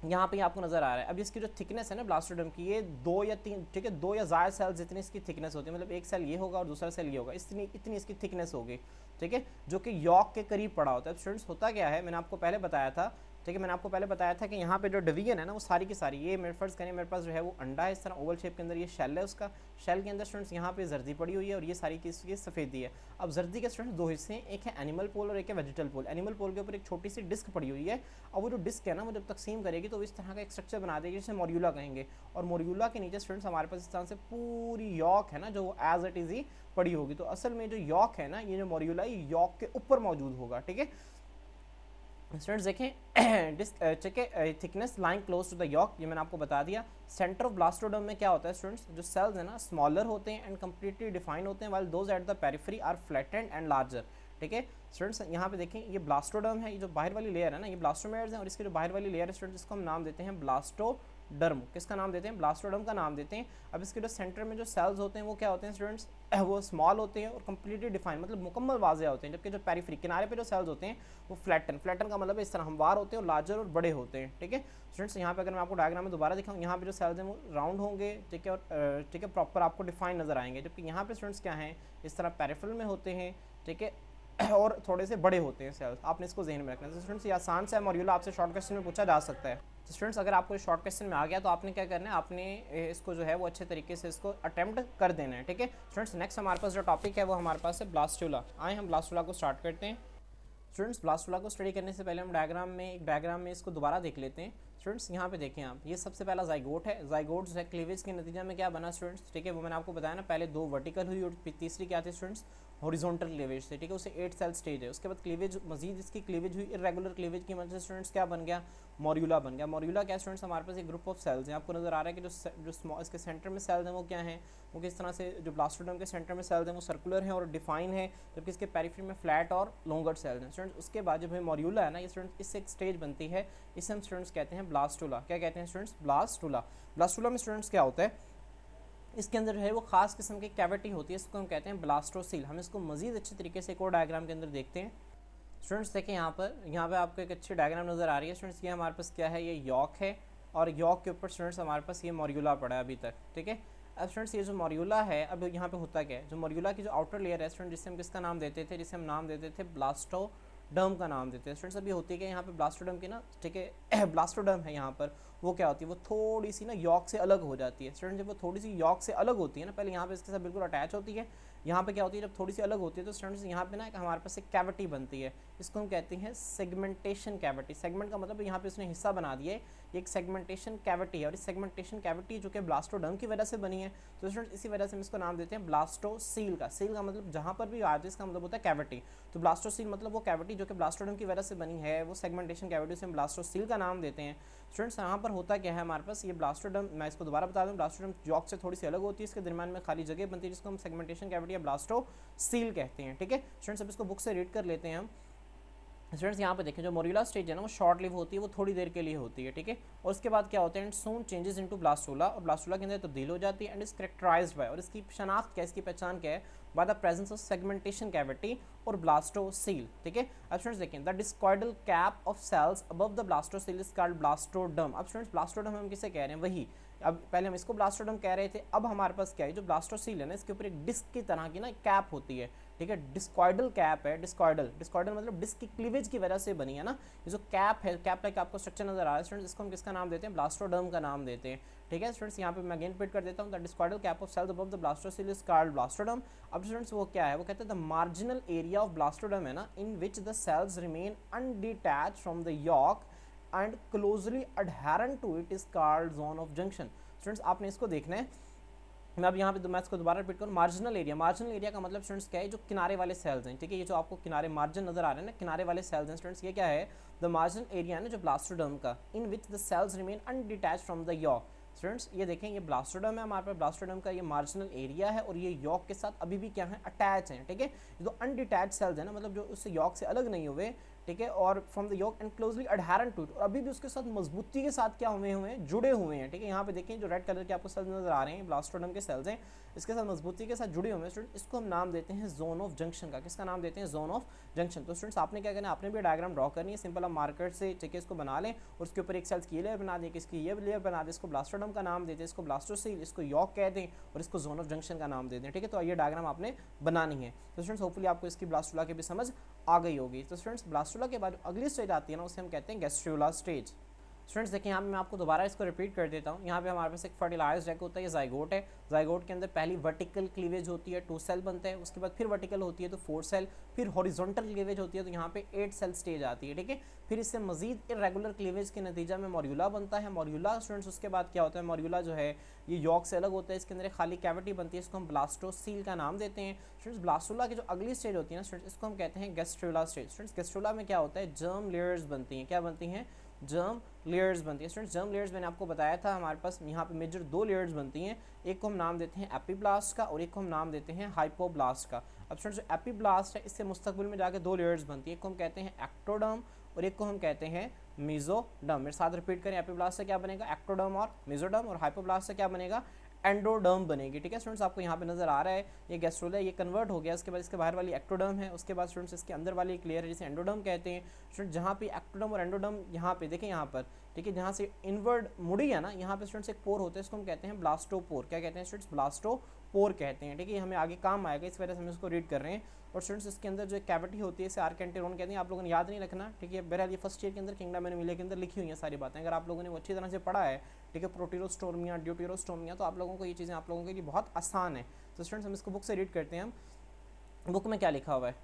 S1: यहाँ पे आपको नजर आ रहा है। अब इसकी जो थिकनेस है ना ब्लास्टोडर्म की, ये 2 या 3, ठीक है, 2 या ज़्यादा सेल्स जितनी इसकी थिकनेस होती है, मतलब एक सेल ये होगा और दूसरा सेल ये होगा, इतनी इसकी थिकनेस होगी, ठीक है, जो कि यॉर्क के करीब पड़ा होता है। स्टूडेंट्स होता क्या है, मैंने आपको पहले बताया था, ठीक है, मैंने आपको पहले बताया था कि यहाँ पे जो डिवीजन है ना वो सारी की सारी, ये मेरे फर्ज करें मेरे पास जो है वो अंडा है इस तरह ओवल शेप के अंदर, ये शेल है उसका, शेल के अंदर स्टूडेंट्स यहाँ पे जर्दी पड़ी हुई है और ये सारी की सफ़ेदी है। अब जर्दी के स्टूडेंट्स 2 हिस्से हैं, एक है एनिमल पोल और एक है वेजिटल पोल। एनिमल पोल के ऊपर एक छोटी सी डिस्क पड़ी हुई है और वो जो डिस्क है ना वो जब तकसीम करेगी तो इस तरह का एक स्ट्रक्चर बना देगी जिसे मॉर्यूला कहेंगे। और मॉर्यूला के नीचे स्टूडेंट्स हमारे पास इस तरह से पूरी यॉर्क है ना जो एज इट इज़ ही पड़ी होगी। तो असल में जो यॉर्क है ना, ये जो मॉर्यूला है यॉर्क के ऊपर मौजूद होगा, ठीक है। स्टूडेंट्स देखें डिस्क, ठीक है, thickness line close to the yolk, ये मैंने आपको बता दिया। सेंटर ऑफ ब्लास्टोडर्म में क्या होता है स्टूडेंट्स, जो सेल्स है ना स्मॉलर होते हैं एंड कंप्लीटली डिफाइंड होते हैं, while those at the periphery are flattened and larger, ठीक है। स्टूडेंट्स यहाँ पे देखें ये ब्लास्टोडर्म है, ये जो बाहर वाली लेयर है ना ये ब्लास्टोमेर्स है और इसके जो बाहर वाली लेयर है स्टूडेंट्स जिसको हम नाम देते हैं ब्लास्टोडर्म। किसका नाम देते हैं, ब्लास्टोडर्म का नाम देते हैं। अब इसके जो सेंटर में जो सेल्स होते हैं वो क्या होते हैं स्टूडेंट्स, वो स्मॉल होते हैं और कंप्लीटली डिफाइंड मतलब मुकम्मल वाज़ेह होते हैं, जबकि जो पेरिफेरी किनारे पे जो सेल्स होते हैं वो फ्लैटन, फ्लैटन का मतलब इस तरह हमवार होते हैं और लार्जर और बड़े होते हैं, ठीक है। स्टूडेंट्स यहाँ पे अगर मैं आपको डायग्राम में दोबारा दिखाऊँ, यहाँ पे जो सेल्स हैं वो राउंड होंगे, ठीक है, और ठीक है प्रॉपर आपको डिफाइन नजर आएंगे, जबकि यहाँ पे स्टूडेंट्स क्या हैं इस तरह पेरिफेरल में होते हैं, ठीक है, और थोड़े से बड़े होते हैं सेल्स। आपने इसको जहन में रखना है। स्टूडेंट्स ये आसान सा है, मॉर्यूला आपसे शॉर्ट क्वेश्चन में पूछा जा सकता है। तो स्टूडेंट्स अगर आपको शॉर्ट क्वेश्चन में आ गया तो आपने क्या करना है, आपने इसको जो है वो अच्छे तरीके से इसको अटेम्प्ट कर देना है, ठीक है। स्टूडेंट्स नेक्स्ट हमारे पास जो टॉपिक है वो हमारे पास है ब्लास्टुला। आए हम ब्लास्टुला को स्टार्ट करते हैं। स्टूडेंट्स ब्लास्टुला को स्टडी करने से पहले हम डायग्राम में इसको दोबारा देख लेते हैं। स्टूडेंट्स यहाँ पे देखें आप, ये सबसे पहला जाइगोट है। जाइगोट जो है क्लीवेज के नतीजा में क्या बना स्टूडेंट्स, ठीक है, वो मैंने आपको बताया ना, पहले 2 वर्टिकल हुई और तीसरी क्या थी स्टूडेंट्स, हॉरिजॉन्टल क्लीवेज से, ठीक है, उसे 8 सेल स्टेज है। उसके बाद क्लीवेज मजीद इसकी क्लीवेज हुई, इरेगुलर क्लीवेज की वजह से स्टूडेंट्स क्या बन गया, मॉर्यूला बन गया। मॉर्यूला क्या स्टूडेंट्स, हमारे पास एक ग्रुप ऑफ सेल्स हैं। आपको नजर आ रहा है कि जो स्मॉल इसके सेंटर में सेल्स हैं वो क्या हैं, वो किस तरह से, जो ब्लास्टोडर्म के सेंटर में सेल्स हैं वो सर्कुलर हैं और डिफाइन है, जबकि इसके पेरिफेरी में फ्लैट और लॉन्गर सेल्स हैं। स्टूडेंट्स उसके बाद जब मॉर्यूला है ना ये स्टूडेंट्स इससे एक स्टेज बनती है, इसे हम स्टूडेंट्स कहते हैं ब्लास्टुला। क्या कहते हैं स्टूडेंट्स, ब्लास्टुला। ब्लास्टुला में स्टूडेंट्स क्या होता है, इसके अंदर जो है वो खास किस्म की कैविटी होती है, इसको हम कहते हैं ब्लास्टोसील। हम इसको मजीद अच्छे तरीके से एक और डायग्राम के अंदर देखते हैं। स्टूडेंट्स देखें यहाँ पे आपको एक अच्छी डायग्राम नज़र आ रही है। स्टूडेंट्स ये हमारे पास क्या है, ये यॉर्क है और यॉर्क के ऊपर स्टूडेंट्स हमारे पास ये मॉर्यूला पड़ा है अभी तक, ठीक है। अब स्टूडेंट्स ये जो मॉर्यूला है, अब यहाँ पे होता क्या है, जो मॉर्यूला की जो आउटर लेयर है स्टूडेंट, जिससे हम किसका नाम देते थे, जिसे हम नाम देते थे ब्लास्टोडर्म का नाम देते हैं। स्टूडेंट्स अभी होती है कि यहाँ पे ब्लास्टोडर्म की ना, ठीक है, ब्लास्टोडर्म है यहाँ पर, वो क्या होती है, वो थोड़ी सी ना यॉर्क से अलग हो जाती है। स्टूडेंट जब वो थोड़ी सी यॉर्क से अलग होती है ना, पहले यहाँ पे इसके साथ बिल्कुल अटैच होती है, यहाँ पे क्या होती है, जब थोड़ी सी अलग होती है तो स्टूडेंट्स यहाँ पे ना हमारे पास एक कैविटी बनती है, इसको हम कहते हैं सेगमेंटेशन कैविटी। सेगमेंट का मतलब यहाँ पे उसने हिस्सा बना दिया है, ये एक सेगमेंटेशन कैविटी है और इस सेगमेंटेशन कैविटी जो कि ब्लास्टोडर्म की वजह से बनी है, तो स्टूडेंट्स इसी वजह से हम इसको नाम देते हैं ब्लास्टोसील का। सील का मतलब जहाँ पर भी आता है इसका मतलब होता है कैविटी, तो ब्लास्टोसील मतलब वो कैविटी जो कि ब्लास्टोडर्म की वजह से बनी है, वो सेगमेंटेशन कैविटी से हम ब्लास्टोसील का नाम देते हैं। स्टूडेंट्स यहाँ पर होता क्या है हमारे पास, ये ब्लास्टोडर्म, मैं इसको दोबारा बता दूँ, ब्लास्टोडर्म यॉर्क से थोड़ी सी अलग होती है, इसके दरमियान में खाली जगह बनती है जिसको हम सेगमेंटेशन कैविटी या ब्लास्टोसील कहते हैं, ठीक है। स्टूडेंट्स अब इसको बुक से रीड कर लेते हैं हम। स्टूडेंट्स यहाँ पे देखें जो मॉर्यूला स्टेज है ना वो शॉर्ट लिव होती है, वो थोड़ी देर के लिए होती है, ठीक है, और उसके बाद क्या होता है, and soon changes into blastula, और ब्लास्टुला के अंदर तब्दील हो जाती है, एंड इज कैरेक्टराइज्ड बाय, और इसकी शनाख्त क्या है, इसकी पहचान क्या है, by the presence of segmentation cavity और ब्लास्टोसील, ठीक है। अब स्टूडेंट्स देखें the discoidal cap of cells above the blastocoel is called blastoderm. अब स्टूडेंट्स ब्लास्टोडर्म हम किसे कह रहे हैं, वही अब पहले हम इसको ब्लास्टोडर्म कह रहे थे, अब हमारे पास क्या है, जो ब्लास्टोसील है ना इसके ऊपर एक डिस्क की तरह की ना कैप होती है, ठीक है, डिस्कॉइडल कैप है, डिस्कॉइडल मतलब डिस्क की क्लीवेज की वजह से बनी है ना, ये जो कैप है, कैप लाइक आपको स्ट्रक्चर नजर आ रहा है स्टूडेंट्स, इसको हम किसका नाम देते हैं, ब्लास्टोडर्म का नाम देते हैं। ठीक है स्टूडेंट्स, यहाँ पे मैं अगेन रिपीट कर देता हूँ, the discoidal cap of cells above the blastocoel is called blastoderm. अब स्टूडेंट्स वो क्या है, वो कहते हैं the marginal area of blastoderm है ना, in which the cells remain undetach from the yolk and closely adherent to it is called zone of junction. Students आपने इसको देखना है, मैं अब यहाँ पे मैं इसको दोबारा रिपीट करूँ, मार्जिनल एरिया का मतलब स्टूडेंट्स क्या है, जो किनारे वाले सेल्स हैं। ठीक है, ये जो आपको किनारे मार्जिन नजर आ रहे हैं ना, किनारे वाले सेल्स हैं स्टूडेंट्स, ये क्या है, द मार्जिनल एरिया है ना जो ब्लास्टोडर्म का, in which the cells remain undetach from the yolk. Students ये देखें, ये ब्लास्टोडर्म है हमारे पास, ब्लास्टोडर्म का ये मार्जिनल एरिया है और ये यॉक के साथ अभी भी क्या है, अटैच हैं। ठीक है, ये जो अनडिटैच सेल्स है ना, मतलब जो उससे यॉक से अलग नहीं हुए, ठीक है, और from the yolk and closely adherent to it, और अभी भी उसके साथ मजबूती के साथ क्या हुए हैं, जुड़े हुए हैं। ठीक है, यहाँ पे देखें जो रेड कलर के आपको सेल्स नजर आ रहे हैं, ब्लास्टोडर्म के सेल्स हैं, इसके साथ मजबूती के साथ जुड़े हुए हैं स्टूडेंट, इसको हम नाम देते हैं जोन ऑफ जंक्शन का। किसका नाम देते हैं, जोन ऑफ जंक्शन। तो स्टूडेंट्स आपने क्या करना है, आपने भी डायग्राम ड्रॉ करनी है, सिंपल आप मार्कर से ठीक है इसको बना लें और उसके ऊपर एक सेल्स की लेयर बना दें, इसकी ये लेयर बना दें, इसको ब्लास्टोडर्म का नाम देते हैं, इसको ब्लास्टोसील, इसको यॉक कह दें और इसको जोन ऑफ जंक्शन का नाम दे दें। ठीक है, तो ये डायग्राम आपने बनानी है। तो स्टूडेंट्स होपफुली आपको इसकी ब्लास्टुला की भी समझ आ गई होगी। तो स्टूडेंट्स ब्लास्टुला के बाद अगली स्टेज आती है ना, उसे हम कहते हैं गैस्ट्रुला स्टेज। स्टूडेंट्स देखिए, यहाँ पे मैं आपको दोबारा इसको रिपीट कर देता हूँ। यहाँ पे हमारे पास एक फर्टिलाइज्ड एग होता है, ये जाइगोट है। जाइगोट के अंदर पहली वर्टिकल क्लीवेज होती है, 2 सेल बनते हैं, उसके बाद फिर वर्टिकल होती है तो 4 सेल, फिर हॉरिजॉन्टल क्लीवेज होती है तो यहाँ पे 8 सेल स्टेज आती है। ठीक है, फिर इससे मजीद इरेगुलर क्लीवेज के नतीजा में मॉर्यूला बनता है। मॉर्यूला स्टूडेंट्स उसके बाद क्या होता है, मॉर्यूला जो है ये यॉक से अलग होता है, इसके अंदर एक खाली कैविटी बनती है, इसको हम ब्लास्टोसील का नाम देते हैं। स्टूडेंट्स ब्लास्टुला की जो अगली स्टेज होती है ना स्टूडेंट्स, इसको हम कहते हैं गैस्ट्रुला स्टेज। स्टूडेंट्स गैस्ट्रुला में क्या होता है, जर्म लेयर्स बनती हैं। क्या बनती हैं, जर्म लेयर्स बनती है। स्टूडेंट्स जर्म लेयर्स मैंने आपको बताया था, हमारे पास यहाँ पे मेजर 2 लेयर्स बनती हैं, एक को हम नाम देते हैं एपीब्लास्ट का और एक को हम नाम देते हैं हाइपोब्लास्ट का। अब स्टूडेंट्स जो एपीब्लास्ट है इससे मुस्तकबिल में जाके 2 लेयर्स बनती है, एक को हम कहते हैं एक्टोडर्म और एक को हम कहते हैं मेसोडर्म। मेरे साथ रिपीट करें, एपीब्लास्ट से क्या बनेगा, एक्टोडर्म और मेसोडर्म, और हाइपोब्लास्ट से क्या बनेगा, एंडोडर्म बनेगी। ठीक है स्टूडेंट्स, आपको यहाँ पे नजर आ रहा है ये गैस्ट्रुला, ये कन्वर्ट हो गया, उसके बाद इसके बाहर वाली एक्टोडर्म है, उसके बाद स्टूडेंट्स इसके अंदर वाली एक लेयर है जिसे एंडोडर्म कहते हैं। स्टूडेंट जहाँ पे एक्टोडर्म और एंडोडर्म यहाँ पे देखें, यहाँ पर ठीक है, जहाँ से इनवर्ड मुड़ी है ना, यहाँ पे स्टूडेंट्स एक पोर होता है, इसको हम कहते हैं ब्लास्टोपोर। क्या कहते हैं स्टूडेंट्स, ब्लास्टोपोर कहते हैं। ठीक है, हमें आगे काम आएगा, इस वजह से हम इसको रीड कर रहे हैं। और स्टूडेंट्स इसके अंदर जो कैविटी होती है इसे आर्केंटेरोन कहते हैं, आप लोगों ने याद नहीं रखना। ठीक है, बहरहाल ये फर्स्ट ईयर के अंदर किंगडम एनिमलिया के अंदर लिखी हुई हैं सारी बातें, अगर आप लोगों ने वो अच्छी तरह से पढ़ा है, ठीक है, प्रोटीरोस्टोमिया, ड्यूटेरोस्टोमिया, तो आप लोगों को ये चीज़ें आप लोगों के लिए बहुत आसान है। तो स्टूडेंट्स हम इसको बुक से रीड करते हैं, हम बुक में क्या लिखा हुआ है।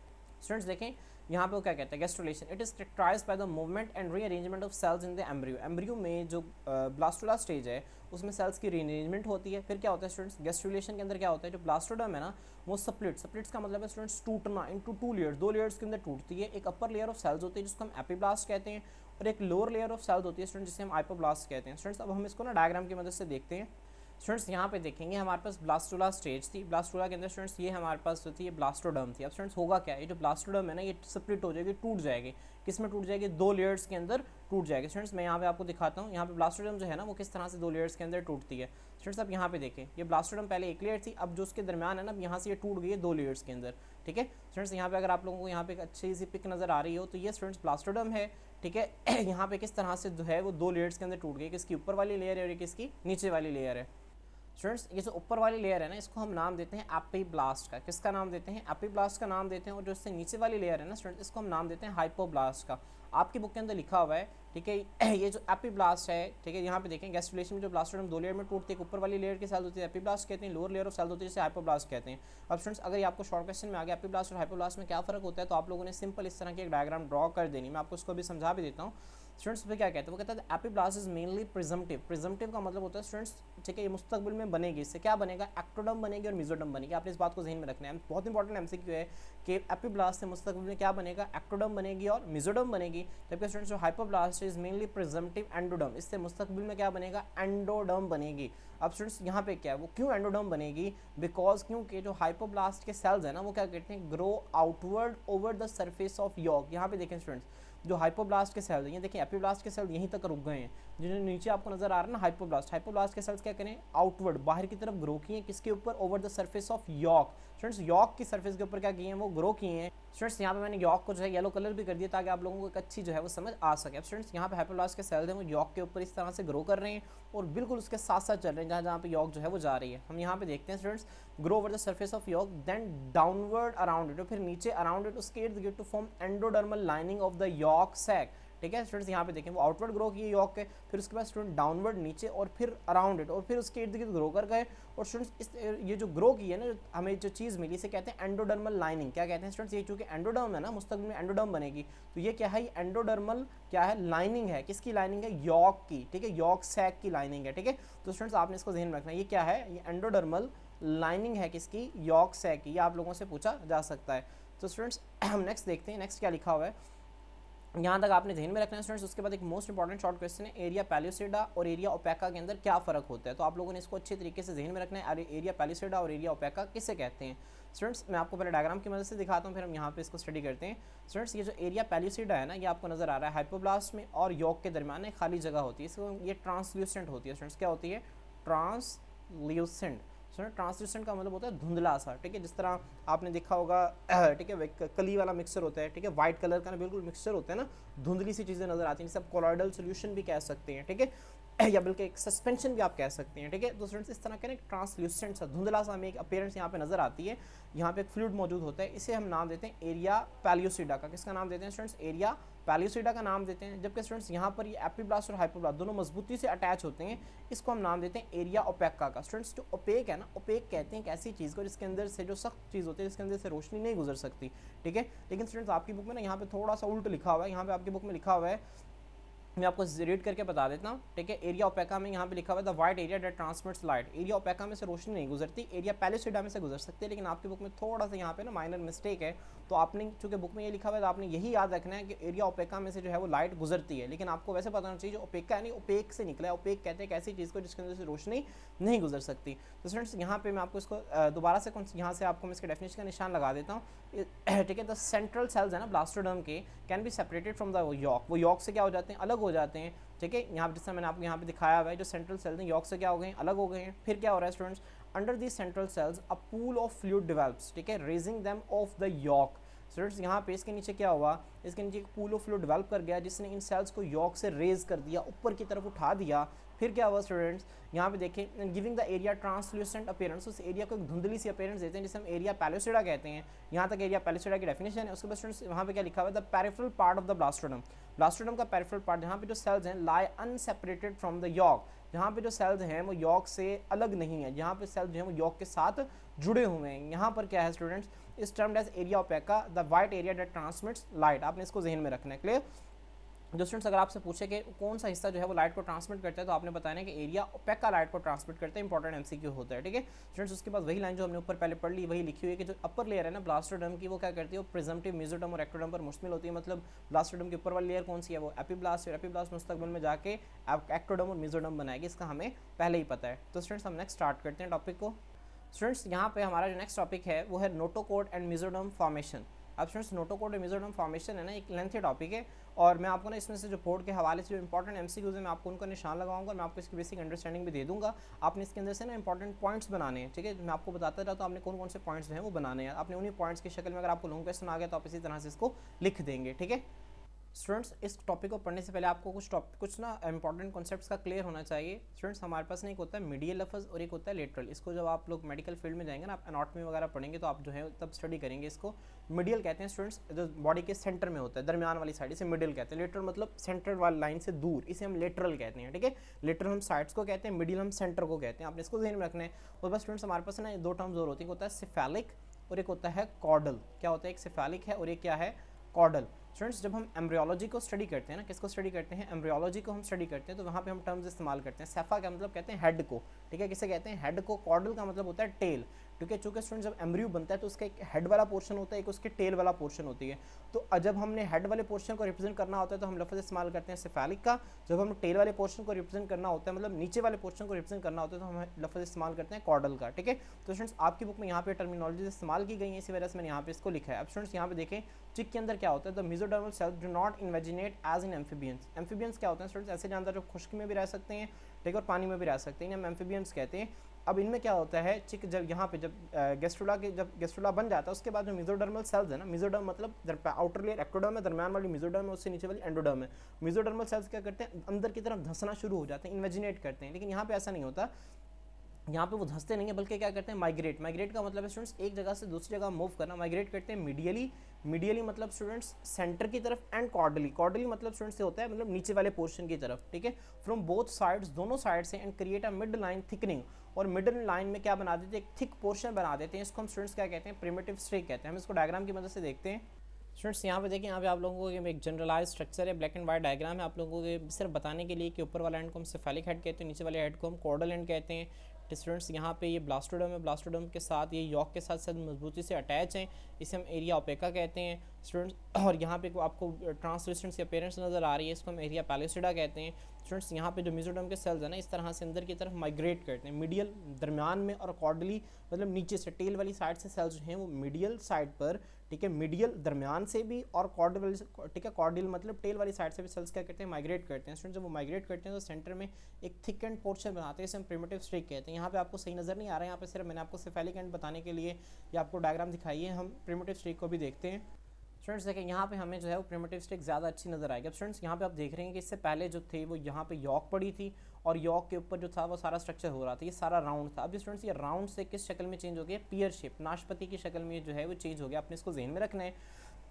S1: स्टूडेंट्स देखें यहाँ पे वो क्या कहता है, gastrulation, it is characterised by the movement and rearrangement of cells in the embryo. Embryo में जो ब्लास्टुला स्टेज है उसमें सेल्स की रीअरेंजमेंट होती है। फिर क्या होता है स्टूडेंट्स, गैस्ट्रुलेशन के अंदर क्या होता है, जो ब्लास्टोडर्म है ना वो सप्लिट्स का मतलब है स्टूडेंट्स टूटना, इनटू 2 लेयर्स, 2 लेयर्स के अंदर टूटती है। एक अपर लेयर ऑफ सेल्स होती है जिसको हम एपीब्लास्ट कहते हैं और एक लोअर लेयर ऑफ सेल्स होती है स्टूडेंट जिसे हम हाइपोब्लास्ट कहते हैं। स्टूडेंट्स अब हम इसको ना डायग्राम की मदद से देखते हैं। स्टूडेंट्स यहाँ पे देखेंगे हमारे पास ब्लास्टुला स्टेज थी, ब्लास्टुला के अंदर स्टूडेंट्स ये हमारे पास जो थी ये ब्लास्टोडर्म थी। अब स्टूडेंट्स होगा क्या, ये जो ब्लास्टोडर्म है ना ये स्प्लिट हो जाएगी, टूट जाएगी। किस में टूट जाएगी, 2 लेयर्स के अंदर टूट जाएगी। स्टूडेंट्स मैं यहाँ पे आपको दिखाता हूँ, यहाँ पे ब्लास्टोडर्म जो है ना वो किस तरह से 2 लेयर्स के अंदर टूटती है। स्टूडेंट्स अब यहाँ पे देखें, ये ब्लास्टोडर्म पहले एक लेयर थी, अब जो उसके दरमियान है ना यहाँ से ये टूट गई है 2 लेयर्स के अंदर। ठीक है स्टूडेंट्स, यहाँ पे अगर आप लोगों को यहाँ पे एक अच्छी सी पिक नजर आ रही हो तो ये स्टूडेंट्स ब्लास्टोडर्म है। ठीक है, यहाँ पे किस तरह से जो है वो 2 लेयर्स के अंदर टूट गई, किसकी ऊपर वाली लेयर है और किसकी नीचे वाली लेयर है। स्टूडेंट्स ये जो ऊपर वाली लेयर है ना इसको हम नाम देते हैं एपीब्लास्ट का। किसका नाम देते हैं, एपीब्लास्ट का नाम देते हैं। और जो इससे नीचे वाली लेयर है ना स्टूडेंट्स इसको हम नाम देते हैं हाइपोब्लास्ट का। आपकी बुक के अंदर लिखा हुआ है, ठीक है, ये जो एपीब्लास्ट है, ठीक है, यहाँ पे देखें गैस्ट्रुलेशन में जो ब्लास्टोडर्म 2 लेयर में टूटती है, ऊपर वाली लेयर की सेल होती है एपीब्लास्ट कहते हैं, लोअर लेयर ऑफ सेल होती है जिसे हाइपोब्लास्ट कहते हैं। अब स्टूडेंट्स अगर ये आपको शॉर्ट क्वेश्चन में आ गया एपीब्लास्ट और हाइपोब्लास्ट में क्या फर्क होता है तो आप लोगों ने सिंपल इस तरह की एक डायग्राम ड्रॉ कर देनी, मैं आपको इसको भी समझा भी देता हूँ। स्टूडेंट्स पे क्या कहते हैं, वो कहता है epiblast is mainly presumptive. Presumptive का मतलब होता है स्टूडेंट्स, ठीक है, ये मुस्तकबिल में बनेगी, इससे क्या बनेगा, एक्टोडर्म बनेगी और मेसोडर्म बनेगी। आपने इस बात को ज़हन में रखना है, बहुत इंपॉर्टेंट एमसीक्यू है कि एपीब्लास्ट से मुस्तकबिल में क्या बनेगा, एक्टोडर्म बनेगी और मेसोडर्म बनेगी। जबकि स्टूडेंट्स जो hypoblast is mainly presumptive endoderm, इससे मुस्तकबिल में क्या बनेगा, एंडोडर्म बनेगी। अब स्टूडेंट्स यहाँ पे क्या है, वो क्यों एंडोडर्म बनेगी, बिकॉज क्योंकि जो हाइपोब्लास्ट के सेल्स है ना वो क्या करते हैं, grow outward over the surface of York. यहाँ पे देखें स्टूडेंट्स जो हाइपोब्लास्ट के सेल्स हैं, ये देखिए एपीब्लास्ट के सेल यहीं तक रुक गए हैं, जो नीचे आपको नजर आ रहा है ना हाइपोब्लास्ट, हाइपोब्लास्ट के सेल्स क्या करें, आउटवर्ड बाहर की तरफ ग्रो किए, किसके ऊपर, over the surface of yolk. Students yolk की सरफेस के ऊपर क्या किए हैं, वो ग्रो किए हैं। स्टूडेंट्स यहाँ पे मैंने यॉक को जो है येलो कलर भी कर दिया ताकि आप लोगों को एक अच्छी जो है वो समझ आ सके। अब स्टूडेंट्स यहाँ पे हाइपोब्लास्ट के सेल्स हैं वो यॉक के ऊपर इस तरह से ग्रो कर रहे हैं और बिल्कुल उसके साथ साथ चल रहे हैं जहाँ जहाँ पे यॉक जो है वो जा रही है। हम यहाँ पे देखते हैं students, grow over the surface of yolk then downward around it, और फिर नीचे अराउंड इट उसके इर्द गिर्द to form endodermal lining of the yolk sac. ठीक है स्टूडेंट्स, यहाँ पे देखें वो आउटवर्ड ग्रो की यॉक है, फिर उसके बाद स्टूडेंट डाउनवर्ड नीचे और फिर अराउंड इट और फिर उसके इर्द गिर्द ग्रो कर गए। और स्टूडेंट्स इस ये जो ग्रो की है ना, हमें जो चीज़ मिली इसे कहते हैं एंडोडर्मल लाइनिंग। क्या कहते हैं स्टूडेंट्स, ये चूंकि एंडोडर्म है ना, मुस्तकबिल में एंडोडर्म बनेगी, तो ये क्या है, ये एंडोडर्मल क्या है, लाइनिंग है। किसकी लाइनिंग है, यॉक की, ठीक है, यॉक सैक की लाइनिंग है, ठीक है। तो स्टूडेंट्स आपने इसको ध्यान में रखना है, ये क्या है, ये एंडोडर्मल लाइनिंग है किसकी, यॉक सैक की। ये आप लोगों से पूछा जा सकता है। तो स्टूडेंट्स हम नेक्स्ट देखते हैं, नेक्स्ट क्या लिखा हुआ है, यहाँ तक आपने ध्यान में रखना है स्टूडेंट्स। उसके बाद एक मोस्ट इंपॉर्टेंट शॉर्ट क्वेश्चन है, एरिया पैलियोसिडा और एरिया ओपेका के अंदर क्या फ़र्क होता है। तो आप लोगों ने इसको अच्छे तरीके से ध्यान में रखना है, एरिया पैलियोसिडा और एरिया ओपेका किसे कहते हैं। स्टूडेंट्स मैं आपको पहले डायग्राम की मदद से दिखाता हूँ, फिर हम यहाँ पे इसको स्टडी करते हैं। स्टूडेंट्स ये जो एरिया पैलियोसिडा है ना, ये आपको नजर आ रहा है हाइपोब्लास्ट में और यॉक के दरमियान एक खाली जगह होती है, इसको ये ट्रांसल्यूसेंट होती है। स्टूडेंट्स क्या होती है, ट्रांसल्यूसेंट। ट्रांसल्यूसेंट का मतलब होता है धुंधला सा, ठीक है, जिस तरह आपने देखा होगा, ठीक है, कली वाला मिक्सचर होता है, ठीक है, व्हाइट कलर का ना बिल्कुल मिक्सचर होता है ना, धुंधली सी चीज़ें नजर आती हैं, जिसे आप कोलॉइडल सोल्यूशन भी कह सकते हैं, ठीक है, या बल्कि एक सस्पेंशन भी आप कह सकते हैं, ठीक है। तो स्टूडेंट्स इस तरह का ना एक ट्रांसल्यूसेंट सा धुंधला सा हमें एक अपीयरेंस यहाँ पे नजर आती है, यहाँ पे एक फ्लूइड मौजूद होता है, इसे हम नाम देते हैं एरिया पैलियोसिडा का। किसका नाम देते हैं स्टूडेंट्स, एरिया पैलियोसिडा का नाम देते हैं। जबकि स्टूडेंट्स यहाँ पर ये एपिब्लास्ट और हाइपोब्लास्ट दोनों मजबूती से अटैच होते हैं, इसको हम नाम देते हैं एरिया ओपेका का। स्टूडेंट्स जो ओपेक है ना, ओपेक कहते हैं एक ऐसी चीज़ को जिसके अंदर से जो सख्त चीज़ होती है, जिसके अंदर से रोशनी नहीं गुजर सकती, ठीक है। लेकिन स्टूडेंट्स आपकी बुक में ना यहाँ पे थोड़ा सा उल्ट लिखा हुआ है, यहाँ पे आपकी बुक में लिखा हुआ है, मैं आपको रीड करके बता देता हूँ, ठीक है। एरिया ओपेका में यहाँ पे लिखा हुआ है the white area that transmits light. Area ओपेका में से रोशनी नहीं गुजरती, एरिया पैलियोसिडा में से गुजर सकती है, लेकिन आपकी बुक में थोड़ा सा यहाँ पे ना माइनर मिस्टेक है। तो आपने चूंकि बुक में ये लिखा हुआ है तो आपने यही याद रखना है कि एरिया ओपेका में से जो है वो लाइट गुजरती है, लेकिन आपको वैसे पता होना चाहिए जो ओपेका है नहीं, ओपेक से निकला है। ओपेक कहते हैं एक ऐसी चीज़ को जिसके अंदर से रोशनी नहीं गुजर सकती। तो स्टूडेंट्स यहाँ पे मैं आपको इसको दोबारा से यहाँ से आपको मैं इसके डेफिनेशन का निशान लगा देता हूँ, ठीक है। द सेंट्रल सेल्स है ना ब्लास्टोडर्म के, can be separated from the yolk. वो यॉक से क्या हो जाते हैं, अलग हो जाते हैं, ठीक है। यहाँ जैसा मैंने आपको यहाँ पे दिखाया हुआ है, जो सेंट्रल सेल्स हैं यॉक से क्या हो गए हैं, अलग हो गए हैं। फिर क्या हो रहा है students, under the central cells a pool of fluid develops, ठीक है, raising them off the yolk. Students यहाँ पे इसके नीचे क्या हुआ, इसके नीचे एक पूल ऑफ फ्लूइड डेवलप कर गया जिसने इन सेल्स को यॉक से रेज कर दिया, ऊपर की तरफ उठा दिया। फिर क्या हुआ स्टूडेंट्स, यहाँ पे देखें, giving the area translucent appearance, उस एरिया को एक धुंधली सी अपीयरेंस देते हैं जिसे हम एरिया पैलियोसिडा कहते हैं। यहाँ तक एरिया पैलियोसिडा की डेफिनेशन है। उसके बाद स्टूडेंट्स वहाँ पे क्या लिखा हुआ है, the peripheral part of the blastoderm. Blastoderm का पेरिफेरल पार्ट, जहाँ पे जो सेल्स हैं लाई अनसेपरेटेड फ्रॉम द यॉक, जहाँ पे जो सेल्स हैं वो यॉक से अलग नहीं है, जहाँ पे सेल्स जो हैं वो यॉक के साथ जुड़े हुए हैं। यहाँ पर क्या है students, is termed as area opaca, the white area that transmits light. आपने इसको जहन में रखना है, क्लियर। जो स्टूडेंट्स अगर आपसे पूछे कि कौन सा हिस्सा जो है वो लाइट को ट्रांसमिट करता है, तो आपने बताना है कि एरिया ओपेका लाइट को ट्रांसमिट करता है। इंपॉर्टेंट एमसीक्यू होता है, ठीक है स्टूडेंट्स। उसके बाद वही लाइन जो हमने ऊपर पहले पढ़ ली वही लिखी हुई है कि जो अपर लेयर है ना ब्लास्टोडर्म की, वो क्या करती है, वो प्रिजम्पटिव, मेसोडर्म और एक्टोडर्म पर मुश्तमिल होती है। मतलब ब्लास्टोडर्म की ऊपर वाली लेयर कौन सी है, वो एपिब्लास्ट, और एपिब्लास्ट मुस्तकबिल में जाके एक्टोडर्म और मेसोडर्म बनाएगी, इसका हमें पहले ही पता है। तो स्टूडेंट्स हम नेक्स्ट स्टार्ट करते हैं टॉपिक को। स्टूडेंट्स यहाँ पे हमारा जो नेक्स्ट टॉपिक है वो है नोटोकॉर्ड एंड मेसोडर्म फॉर्मेशन। अब स्टूडेंट्स नोटोकॉर्ड और मेसोडर्म फॉर्मेशन है ना, एक लेंथी टॉपिक है, और मैं आपको ना इसमें से जो बोर्ड के हवाले से जो इंपॉर्टेंट एमसीक्यूज है मैं आपको उनका निशान लगाऊंगा, मैं आपको इसकी बेसिक अंडरस्टैंडिंग भी दे दूंगा। आपने इसके अंदर से ना इंपॉर्टेंट पॉइंट्स बनाने हैं, ठीक है। मैं आपको बताता रहा तो आपने कौन कौन से पॉइंट्स जो हैं वो बनाने हैं। आपने उन्हीं पॉइंट्स की शक्ल में, अगर आपको लॉन्ग क्वेश्चन आ गया तो आप इसी तरह से इसको लिख देंगे, ठीक है। स्टूडेंट्स इस टॉपिक को पढ़ने से पहले आपको कुछ ना इंपॉर्टेंट कॉन्सेप्ट्स का क्लियर होना चाहिए। स्टूडेंट्स हमारे पास ना एक होता है मीडियल लफ्ज़ और एक होता है लेटरल। इसको जब आप लोग मेडिकल फील्ड में जाएंगे ना, आप एनाटॉमी वगैरह पढ़ेंगे तो आप जो है तब स्टडी करेंगे इसको। मीडियल कहते हैं स्टूडेंट्स जो बॉडी के सेंटर में होता है, दरमियान वाली साइड, इसे मिडिल कहते हैं। लेटरल मतलब सेंटर वाली लाइन से दूर, इसे हम लेटरल कहते हैं, ठीक है। लेटरल हम साइड्स को कहते हैं, मिडिल हम सेंटर को कहते हैं। आपने इसको ध्यान में रखना है। और बस स्टूडेंट्स हमारे पास ना दो टर्म्स और होती है, होता है सिफेलिक और एक होता है कॉर्डल। क्या होता है, एक सिफेलिक है और एक क्या है, कॉर्डल। स्टूडेंट्स जब हम एम्ब्रियोलॉजी को स्टडी करते हैं ना, किसको स्टडी करते हैं, एम्ब्रियोलॉजी को हम स्टडी करते हैं, तो वहाँ पे हम टर्म्स इस्तेमाल करते हैं। सेफा का मतलब कहते हैं हेड को, ठीक है, किसे कहते हैं, हेड को। कॉर्डल का मतलब होता है टेल, ठीक है। चूँकि स्टूडेंट जब एम्ब्रियो बनता है तो उसका एक हेड वाला पोर्शन होता है, एक उसके टेल वाला पोर्शन होती है। तो जब हमने हेड वाले पोर्शन को रिप्रेजेंट करना होता है तो हम लफ्ज़ इस्तेमाल करते हैं सिफेलिक का। जब हम टेल वाले पोर्शन को रिप्रेजेंट करना होता है, मतलब नीचे वाले पोर्शन को रिप्रेजेंट करना होता है, तो हम लफ्ज़ इस्तेमाल करते हैं कॉर्डल का, ठीक है। तो स्टूडेंट्स आपकी बुक में यहाँ पे टर्मिनोलॉजी इस्तेमाल की गई है, इसी वजह से मैंने यहाँ पे इसको लिखा है। अब स्टूडेंट्स यहाँ पे देखें चिक के अंदर क्या होता है, the mesodermal cells do not invaginate as in amphibians. Amphibians क्या होते हैं स्टूडेंट्स, ऐसे जानदार जो खुश्क में भी रह सकते हैं, ठीक है, और पानी में भी रह सकते हैं, हम एम्फीबियंस कहते हैं। अब इनमें क्या होता है, चिक जब यहाँ पे जब गेस्ट्रुला बन जाता है उसके बाद जो मेसोडर्मल सेल्स है ना, मेसोडर्म मतलब आउटर लेयर एक्टोडर्म है, दरमियान वाली मेसोडर्म है, उससे नीचे वाली एंडोडर्म है। मेसोडर्मल सेल्स क्या करते हैं, अंदर की तरफ धंसना शुरू हो जाते हैं, इन्वेजिनेट करते हैं। लेकिन यहाँ पे ऐसा नहीं होता, यहाँ पे वो धंसते नहीं है बल्कि क्या करते हैं, माइग्रेट। माइग्रेट का मतलब है स्टूडेंट्स एक जगह से दूसरी जगह मूव करना। माइग्रेट करते हैं मीडियली, मीडियली मतलब स्टूडेंट्स सेंटर की तरफ, एंड कॉर्डली, कॉर्डली मतलब स्टूडेंट्स से होता है मतलब नीचे वाले पोर्शन की तरफ, ठीक है, फ्रॉम बोथ साइड्स, दोनों साइड से, and create a mid line thickening, और मिडल लाइन में क्या बना देते हैं, एक थिक पोर्शन बना देते हैं, इसको हम स्टूडेंट्स क्या कहते हैं, प्रिमिटिव स्ट्रेक कहते हैं। हम इसको डायग्राम की मदद से देखते हैं। स्टूडेंट्स यहाँ पे देखिए, यहाँ पे आप लोगों को एक जनरलाइज स्ट्रक्चर है, ब्लैक एंड वाइट डायग्राम है आप लोगों को सिर्फ बताने के लिए कि ऊपर वाला एंड को हम सेफेलिक हेड कहते हैं, नीचे वाले हेड को हम कॉर्डल एंड कहते हैं। स्टूडेंट्स यहाँ पे ये ब्लास्टोडर्म है, ब्लास्टोडर्म के साथ ये यॉक के साथ मजबूती से अटैच हैं, इसे हम एरिया ओपेका कहते हैं स्टूडेंट्स। और यहाँ पे आपको ट्रांसलूसेंट की अपीयरेंस नज़र आ रही है, इसको हम एरिया पैलिसिडा कहते हैं स्टूडेंट्स। यहाँ पे जो मेसोडर्म के सेल्स है ना, इस तरह से अंदर की तरफ माइग्रेट करते हैं, मीडियल दरमियान में, और कॉर्डली मतलब नीचे से टेल वाली साइड से सेल्स जो हैं वो मीडियल साइड पर, ठीक है, मीडियल दरमियान से भी, और कॉर्डल, ठीक है, कॉर्डियल मतलब टेल वाली साइड से भी सेल्स क्या करते हैं, माइग्रेट करते हैं स्टूडेंट। जब वो माइग्रेट करते हैं तो सेंटर में एक थिक एंड पोर्शन बनाते हैं, इसे हम प्रिमिटिव स्ट्रेक कहते हैं। यहाँ पे आपको सही नज़र नहीं आ रहा है, यहाँ पे सिर्फ मैंने आपको सेफेलिक एंड बताने के लिए या आपको डायग्राम दिखाई है, हम प्रिमिटिव स्ट्रेक को भी देखते हैं स्टूडेंट्स। देखें यहाँ पे हमें जो है वो प्रिमिटिव स्ट्रेक ज़्यादा अच्छी नज़र आएगी। अब स्टूडेंट्स यहाँ पे आप देख रहे हैं कि इससे पहले जो थे वो यहाँ पे यॉक पड़ी थी, और यॉक के ऊपर जो था वो सारा स्ट्रक्चर हो रहा था, ये सारा राउंड था। अब स्टूडेंट्स ये राउंड से किस शक्ल में चेंज हो गया, पियर शेप, नाशपति की शक्ल में जो है वो चेंज हो गया, आपने इसको जहन में रखना है।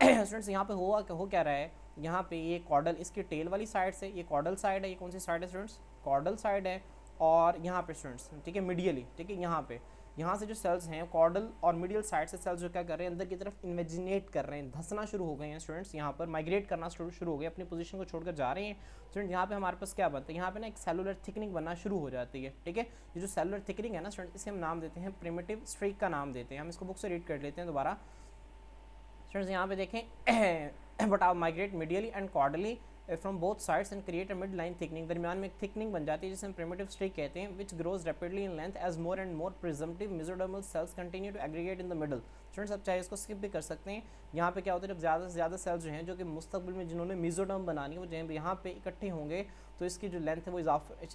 S1: स्टूडेंट्स यहाँ पे हो क्या रहा है, यहाँ पे ये कॉर्डल, इसकी टेल वाली साइड से, ये कॉर्डल साइड है, ये कौन सी साइड है स्टूडेंट्स, कॉर्डल साइड है, और यहाँ पे स्टूडेंट्स, ठीक है, मीडियली, ठीक है, यहाँ से जो सेल्स हैं कॉर्डल और मीडियल साइड से सेल्स जो क्या कर रहे हैं, अंदर की तरफ इन्वेजिनेट कर रहे हैं, धंसना शुरू हो गए हैं स्टूडेंट्स, यहाँ पर माइग्रेट करना शुरू हो गए, अपनी पोजीशन को छोड़कर जा रहे हैं स्टूडेंट। यहाँ पे हमारे पास क्या बनता है, यहाँ पे ना एक सेलुलर थिकनिंग बनना शुरू हो जाती है, ठीक है। ये जो सेलुलर थिकनिंग है ना स्टूडेंट, इसे हम नाम देते हैं प्रिमिटिव स्ट्रेक का नाम देते हैं। हम इसको बुक से रीड कर लेते हैं दोबारा स्टूडेंट्स। यहाँ पे देखें, बट आप migrate medially and cordially from both sides and create a mid line thickening, दरमियान में एक थिकनिंग बन जाती है जिसे हम प्रिमिटिव स्ट्रेक कहते हैं, which grows rapidly in length as more and more presumptive mesodermal cells continue to aggregate in the middle. Students अब चाहे इसको स्किप भी कर सकते हैं। यहाँ पे क्या होता है, जब ज़्यादा से ज़्यादा सेल्स जो हैं जो कि मुस्तकबिल में जिन्होंने मेसोडर्म बनानी है वो जब यहाँ पे इकट्ठे होंगे तो इसकी जो लेंथ है वो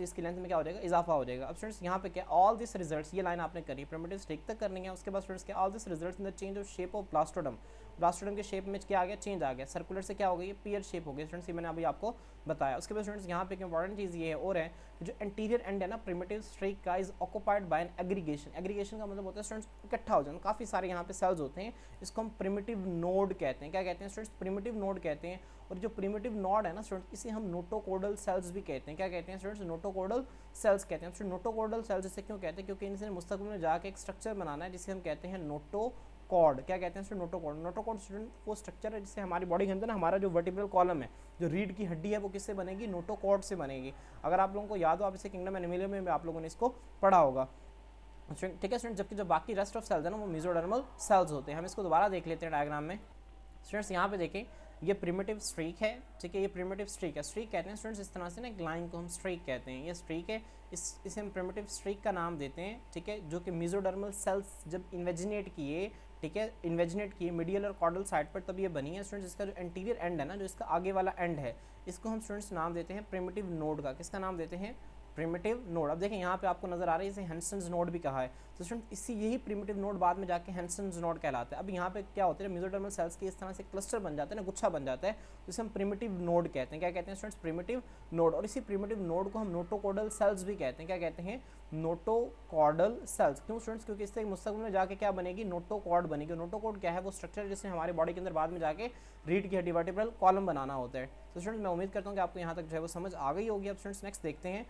S1: इसकी लेंथ में क्या हो जाएगा, इजाफा हो जाएगा। अब स्टूडेंट्स यहाँ पे क्या, ऑल दिस रिजल्ट्स, ये लाइन आपने करी प्रिमिटिव स्ट्रेक तक करनी है, उसके बाद स्टूडेंट्स क्या, all this results in the change of shape of blastoderm, blastoderm के शेप में क्या आ गया, चेंज आ गया, सर्कुलर से क्या हो गई, पियर शेप हो गई स्टूडेंट्स, ये मैंने अभी आपको बताया। उसके बाद स्टूडेंट्स यहाँ पे एक इंपॉर्टेंट चीज़ ये है और है कि जो एंटीरियर एंड है ना प्रिमिटिव स्ट्रेक का, is occupied by an aggregation. Aggregation का मतलब होता है स्टूडेंट्स इकट्ठा हो जाना, काफ़ी सारे यहाँ पे सेल्स होते हैं, इसको हम प्रिमिटिव नोड कहते हैं। क्या कहते हैं स्टूडेंट्स, प्रिमिटिव नोड कहते हैं। और जो प्रिमिटिव नोड है ना स्टूडेंट्स, इसे हम नोटोकोडल सेल्स भी कहते हैं। क्या कहते हैं स्टूडेंट्स, नोटोकोडल सेल्स कहते हैं। नोटोकोडल सेल्स इसे क्यों कहते हैं, क्योंकि इनसे मुस्तकबिल में जाके एक स्ट्रक्चर बनाना है जिसे हम कहते हैं नोटोकॉर्ड। क्या कहते हैं स्टूडेंट, नोटोकॉर्ड। नोटोकॉर्ड स्टूडेंट वो स्ट्रक्चर है जिससे हमारी बॉडी के अंदर ना हमारा जो वर्टिब्रल कॉलम है, जो रीढ़ की हड्डी है, वो किससे बनेगी, नोटोकॉर्ड से बनेगी। अगर आप लोगों को याद हो, आप इसे किंगडम एनिमल में आप लोगों ने इसको पढ़ा होगा, ठीक है स्टूडेंट। जबकि जो बाकी रेस्ट ऑफ सेल्स है ना वो मेसोडर्मल सेल्स होते हैं। हम इसको दोबारा देख लेते हैं डायग्राम में स्टूडेंट्स। यहाँ पे देखें, ये प्रिमिटिव स्ट्रीक है, ठीक है, ये प्रिमिटिव स्ट्रीक है। स्ट्रीक कहते हैं स्टूडेंट्स इस तरह से ना, एक लाइन को हम स्ट्रीक कहते हैं, ये स्ट्रीक है, इसे हम प्रिमिटिव स्ट्रीक का नाम देते हैं, ठीक है, जो कि मेसोडर्मल सेल्स जब इन्वेजिनेट किए, ठीक है, इन्वेजिनेट किए मीडियल और कॉर्डल साइड पर, तब ये बनी है स्टूडेंट्स। इसका जो एंटीरियर एंड है ना, जो इसका आगे वाला एंड है, इसको हम स्टूडेंट्स नाम देते हैं प्रिमिटिव नोड का। किसका नाम देते हैं, प्रिमिटिव नोड। अब देखें यहाँ पे आपको नजर आ रही है, इसे हेंसन्स नोड भी कहा है। तो स्टूडेंट इसी यही प्रिमिटिव नोड बाद में जाके हेंसन्स नोड कहलाता है। अब यहाँ पे क्या होता है, मेसोडर्मल सेल्स के इस तरह से क्लस्टर बन जाता है ना, गुच्छा बन जाता है, जिसे हम प्रिमिटिव नोड कहते हैं। क्या कहते हैं स्टूडेंट्स, प्रिमिटिव नोड। और इसी प्रिमिटिव नोड को हम नोटोकोडल सेल्स भी कहते हैं। क्या कहते हैं, नोटोकॉर्डल सेल्स। क्यों स्टूडेंट्स, क्योंकि इससे मुस्तकबिल में जाके क्या बनेगी, नोटोकॉर्ड बनेगी। नोटोकॉर्ड क्या है, वो स्ट्रक्चर जिससे हमारे बॉडी के अंदर बाद में जाके रीढ़ की हड्डी वर्टिब्रल कॉलम बनाना होता है। तो स्टूडेंट्स मैं उम्मीद करता हूँ कि आपको यहाँ तक जो है वो समझ आ गई होगी। अब स्टूडेंट्स नेक्स्ट देखते हैं